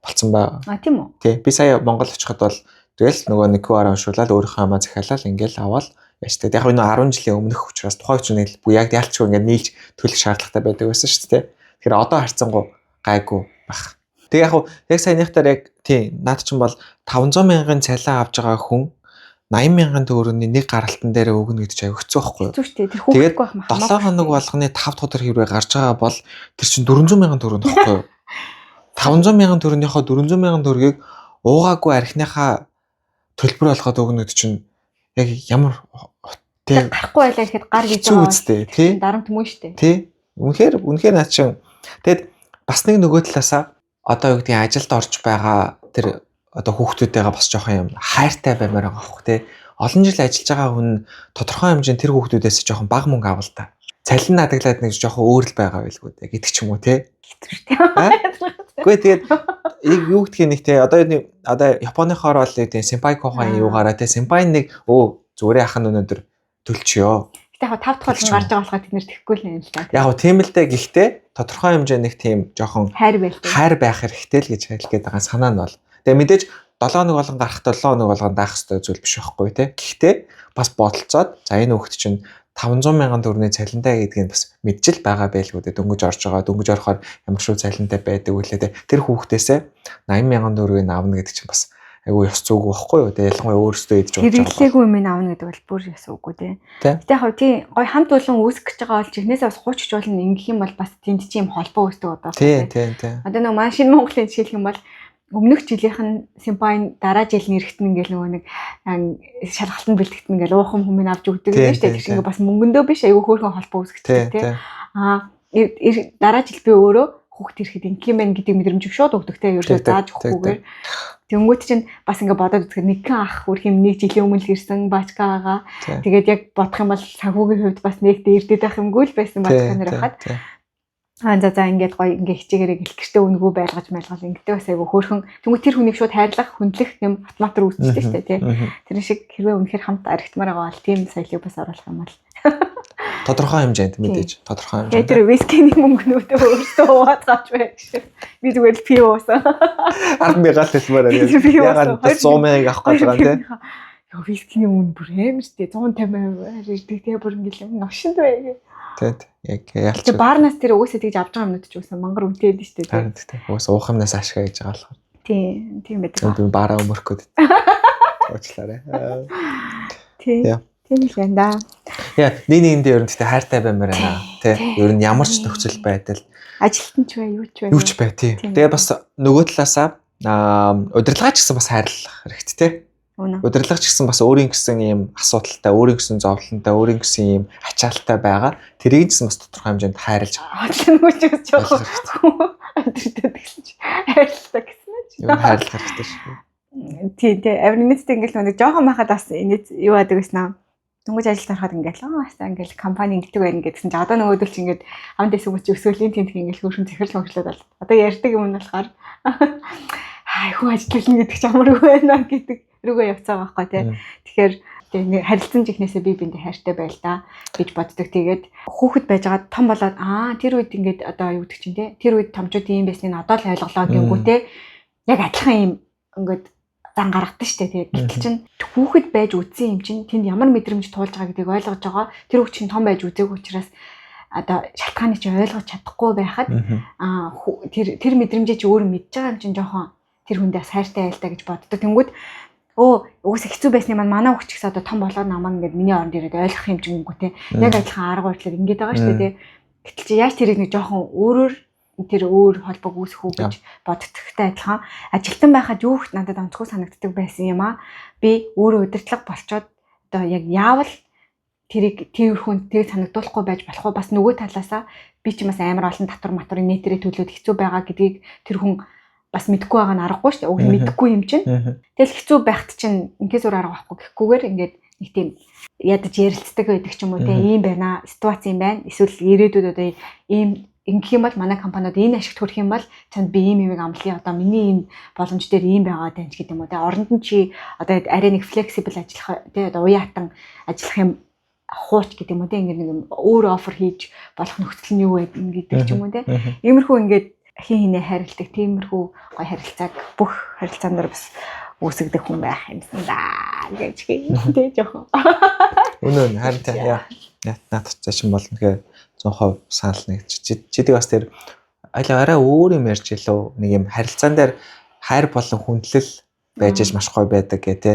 болцсон байгаа. А тийм үү? Тий. Би сая Монгол очиход бол тэгэл нөгөө нэг QR уншуулаад өөрийнхөө хамаа захиалал ингээл аваад яаштай. Яг энэ 10 жилийн өмнөх учраас тухайн үеийн л яг ялчгүй ингээд нийлж төлөх шаардлагатай байдаг байсан шүү дээ. Тэгэхээр одоо харьцангуй гайгүй баг. Тэгээ яг саяныхтаар яг тий наад чинь бол 500,000-ын цалин авж байгаа хүн 80,000 төгрөгийн нэг гаралтан дээр өгнө гэдэг чинь хэцүү байхгүй юу? Хэцүү шүү дээ. Тэр хүүхдтэй байх маа. 7 хоног болгоны 5 дахь хэрвээ гарч байгаа бол тэр чинь 400,000 төгрөг тахгүй юу? 500,000 төгрөгийнхөө 400,000 төгрөгийг уугаагүй архиныхаа төлбөр болгоод өгнө гэдэг чинь яг ямар тий гарахгүй байлаа гэхэд гар гэж байгаа үстэй тий дарамт мөн шүү дээ. Тий. Үнэхээр наад чинь тэгэд бас нэг нөгөө талаасаа одоо юу гэдгийг ажилд орж байгаа тэр одоо хүүхдүүдтэйгээ бас жоохон юм хайртай баймаар байгаа хөх тий. Олон жил ажиллаж байгаа хүн тодорхой хэмжээнд тэр хүүхдүүдээс жоохон бага мөнгө авал та. Цалин надаглаад нэг жоохон өөр л байгаа байлгүй гэдэг ч юм уу тий. Гэхдээ тэгээд юу гэдгийг нэг тий одоо Японыхоор бол тий сенпай кохайн юугаараа тий сенпай нэг зүгээр яхан өнөдөр төлчихё. Гэтэ яг 5 дахь бол гарч байгаа болохоо тэд нэр тэхгүй л юм л та. Яг тийм л дээ гэхдээ тодорхой хэмжээний тийм жоохон хайр байх хэрэгтэй л гэж хэлгээд байгаа санаа нь бол. Тэгээ мэдээж 7 хоног болгон гарахтаа 7 хоног болгон даах хэрэгтэй зүйл биш байхгүй тий. Гэхдээ бас бодолцоод за энэ хүүхэд чинь 500,000 төгрөгийн цалинтай гэдгийг бас мэдчил байгаа байлгүй дээ. Дөнгөж орж байгаа. Дөнгөж орохоор ямар шүү цалинтай байдаг үлээ дээ. Тэр хүүхдээсээ 80,000 төгрөгийг авна гэдэг чинь бас айгүй ёс зүг байхгүй юу? Тэгээ ялангуяа өөрөөсөө идэж байгаа. Хэрэглээгүй юм авна гэдэг бол бүр ёс үгүй тий. Гэтэ яг тий гой хамт олон үүсгэж байгаа бол чихнээсээ бас хуучж болно ингэх юм бол бас тэнд чи юм холбоо үүсдэг одоо. Тий. Одоо нэг машин Монголын жишээлх юм бол өмнөх жилийнх нь симпайн дараа жил нэрхтэн ингээл нөгөө нэг шалгалтанд бэлтгэн ингээл уухан хүмүүс авч өгдөг юм шүү дээ. Тэр чинь бас мөнгөндөө биш айгүй хөөрхөн холбоо үүсгэж тий. Дараа жил би өөрөө хүүхд ирэхэд ингэх юм байна гэдэг мэдрэмж шууд өгдөгтэй ердөө зааж өгөхгүйгээр тэнгуут чинь бас ингээ бодоод үзэхээр нэгэн ах үрх юм 1 жилийн өмнө л ирсэн бачкаагаа тэгээд яг бодох юм бол санхүүгийн хувьд бас нэг дээрдэд байх юмгүй л байсан бачкаа нэр хахад за ингээд гоё ингээ хичээгээрээ гэлэхтэй үнгүү байлгаж мэлгал ингээд бас айгу хөөрхөн тэнгуут тэр хүнийг шууд хайрлах хүндлэх юм автоматар үүсчихсэн шүү дээ тий. Тэр шиг хэрвээ үнэхээр хамт аригтмаар байгаа бол тийм соёлыг бас оруулах юм бол тодорхой хэмжээнд мэдээж тодорхой хэмжээнд. Тэр вискиний мөнгнүүдээ өөртөө уваад гавч байх шиг. Би зүгээр л пи уусан. 10,000 гал хэлмээр ягаад 100,000 авах гэж байгаа юм те. Яа вискиний мөнгө бүр амар штэ 150 ирдэг те бүр ингээл новшинд бай. Тэг яг ялч. Тэг баарнаас тэр угсаа тэгж авч байгаа юмнууд ч үсэн мангар үнэтэй дээ штэ те. Тэг угсаа уух юмнаас ашгаа гэж байгаа болохоор. Тийм байдаг. Би баараа өмөрөх гээд. Уучлаарай. Тийм. Тийм л юм да. Яа, нэг дээр нь хайртай баймаар байна. Тэ. Ер нь ямар ч нөхцөл байдал ажилтан ч бай, юу ч бай. Юу ч бай тий. Тэгээ бас нөгөө талаасаа удирдлагаач гэсэн бас хайрлах хэрэгтэй тий. Удирдлагаач гэсэн бас өөрийн гэсэн ийм асуудалтай, өөрийн гэсэн зовлонтой, өөрийн гэсэн ийм ачаалттай байгаа. Тэрийг ч бас тодорхой хэмжээнд хайрлаж. Нөгөө ч гэж жоох. Удирддаг гэсэн чи хайрлах гэсэн ч. Юу хайрлах хэрэгтэй шүү. Тий, авирнэцтэй ингээл нэг жоохон байхад бас энэ юу яадаг гэсэн аа. Дөнгөж ажилд ороход ингээл хасаа ингээл компани ингэдэг байна гэдгсэн чи одоо нөгөөдөл чи ингээд хамт эсвэл чи өсвөлийн тэмдэг ингээл хөөрхөн захирал мөнгөлөөд бол одоо ярьдаг юм нь болохоор хүн ажиллана гэдэг ч амаргүй байна гэдэг рүүгээ явцаа байхгүй тий. Тэгэхээр нэг харилцан жихнээсээ би биндээ хайртай байл та гэж боддог. Тэгээд хүүхэд байжгаад том болоод тэр үед ингээд одоо юу гэдэг чинь тий. Тэр үед томчууд ийм байсныг одоо л ойлголоо гингүүтэй яг адилхан ийм ингээд зан гаргадаг штэ тэгээд гэтэл чинь хүүхэд байж үтсэн юм чинь тэнд ямар мэдрэмж туулж байгаа гэдгийг ойлгож байгаа тэр хүүхд чинь том байж үзээгүй учраас одоо шалтгааны чинь ойлгож чадахгүй байхад тэр мэдрэмжээ чи өөрөө мэдж байгаа юм чинь жоохон тэр хүндээ хайртай айлтаа гэж боддог. Тэнгүүд угсаа хэцүү байсны манай хүүхд ч гэсэн одоо том болоод намаа ингээд миний оронд ирээд ойлгох юм чинь үгүй те яг адилхан арга барилаар ингээд байгаа штэ тий. Гэтэл чи яаж тэрийг нэг жоохон өөрөөр тэр өөр холбоог үүсэх үү гэж боддогтой адилхан ажилтан байхад юу их надад онцгой санагддаг байсан юм аа. Би өөрөө удирдлага болчоод одоо яг яавал тэрийг тэрхүүн тэг санагдуулахгүй байж болох уу бас нөгөө талаасаа би ч бас амар олон татвар матурын нэтэрээ төлөөд хэцүү байгаа гэдгийг тэр хүн бас мэдэхгүй байгаа нь аргагүй шүү дээ. Уг мэдэхгүй юм чинь. Тэгэл хэцүү байхад чинь инкээс өөр арга байхгүй гэхгүйгээр ингээд нэг тийм ядаж ярилцдаг байдаг ч юм уу те ийм байна ситуац юм байна. Эсвэл ирээдүйд одоо ийм ингэх юм бол манай компаниуд энэ ашигт хүрэх юм бол чанд би ийм юм амлая одоо миний энэ боломж дээр ийм байгаа даа ч гэдэг юм уу те оронд нь чи одоо арай нэг флексибл ажиллах те одоо уяатан ажиллах юм хууч гэдэг юм уу те ингэ нэг өөр офер хийж болох нөхцөл нь юу вэ гэдэг ч юм уу те иймэрхүү ингээд хин хинээ харилдаг тиймэрхүү гой харилцааг бүх харилцаан дээр бас үүсгдэг хүн байх юмсан да гэж хэлээ жоохон үнэн харин яа надад ч юм бол нэгэ 100% санал нэг чидэг бас тэр арай өөр юм ярьж илүү нэг юм харилцаан дээр хайр болон хүндлэл байж аж маш гоё байдаг гэ тэ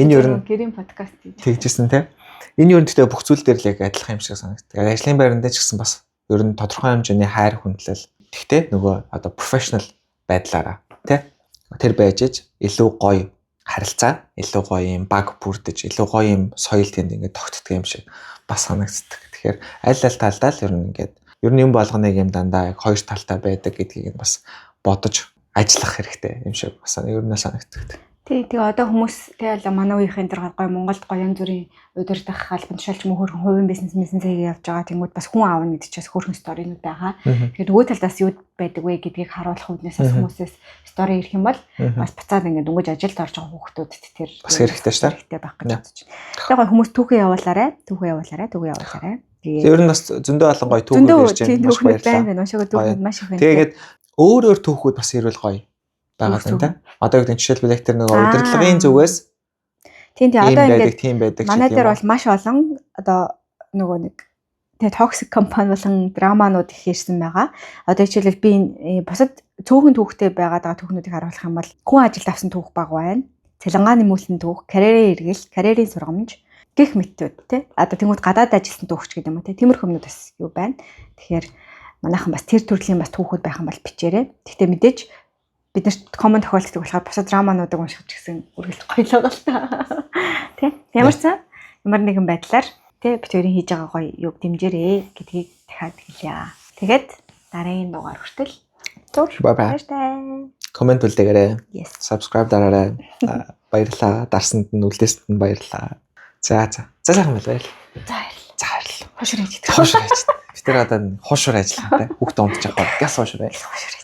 энэ ер нь гэрийн подкаст тэгжсэн тэ энэ ер нь гэхдээ бүх зүйл дээр л яг адилхан юм шиг санагддаг. Ажлын байранд ч гэсэн бас ер нь тодорхой хэмжээний хайр хүндлэл тэгтээ нөгөө одоо профешнл байдлаараа тэ тэр байж аж илүү гоё харилцаа илүү гоё юм баг бүрдэж илүү гоё юм соёл тэнд ингээд тогтдог юм шиг бас санагддаг. Тэгэхээр аль талдаа л ер нь ингээд ер нь юм болгоныг юм дандаа яг хоёр талтай байдаг гэдгийг бас бодож ажиллах хэрэгтэй юм шиг бас ер нь санагддаг. Тэгээ одоо хүмүүс тэгээ манай үеийнхэн дээр гоё Монголд гоё янз бүрийн удирдах албан тушаалч мөн хөрхөн хувийн бизнесийг явж байгаа. Тэнгүүд бас хүн аавна гэдэг чинь хөрхөн сторинууд байгаа. Тэгэхээр нөгөө талаас юу байдаг вэ гэдгийг харуулах үднээс хүмүүсээс стори ирэх юм бол бас буцаад ингээд дөнгөж ажилд орж байгаа хүүхдүүдэд тэр бас хэрэгтэй шүү дээ. Хэрэгтэй байх гэж бодож байна. Тэгээ гоё хүмүүс түүхээ явуулаарай. Ер нь бас зөндөө олон гоё түүхүүд ирж байна. Маш баярлалаа. Уншаагүй түүхүүд маш их байна. Тэгээд өөр түүхүүд бас ирвэл гоё байгаа юм та. Одоо гэдэг жишээлбэл тэр нэг удирдлагын зүгээс тийм одоо ингээд тийм байдаг. Манай дээр бол маш олон одоо нөгөө нэг тэгээ токсик компани болон драманууд их ирсэн байгаа. Одоо жишээлбэл би бусад цөөхөн түүхтэй байгаа түүхнүүдийг харуулах юм бол хүн ажилд авсан түүх баг байна. Цалингаа нэмүүлсэн түүх, карьерийн эргэл, карьерийн сургамж гэх мэтүүд тий. Одоо тэнгууд гадаад ажилласан түүхч гэдэг юм уу тий. Тиймэрхүү юмнууд бас юу байна. Тэгэхээр манайхан бас тэр төрлийн бас түүхүүд байх юм бол бичээрэй. Гэхдээ мэдээж бид нарт коммент тохиолддог болохоор бусад драмануудыг уншиж гэсэн үргэлж гоёлоо гал та. Тэ? Ямар нэгэн байдлаар тэ бид хоёрын хийж байгаа гоё юг дэмжээрэй гэдгийг дахиад хэлье. Тэгээд дараагийн дугаар хүртэл Зүр. Bye bye. Баяртай. Комент үлдээгээрэй. Yes. Subscribe дараарай. Баярлалаа. Дарсанд нь үлдээсэнд нь баярлалаа. За сайхан байл. За баярлалаа. За баярлалаа. Хошир хийж идэх. Хошир байж. Бид тэр одоо хошир ажиллатай. Хүүхдээ унтчих واخ. Гяс хошир байл. Хошир хийж.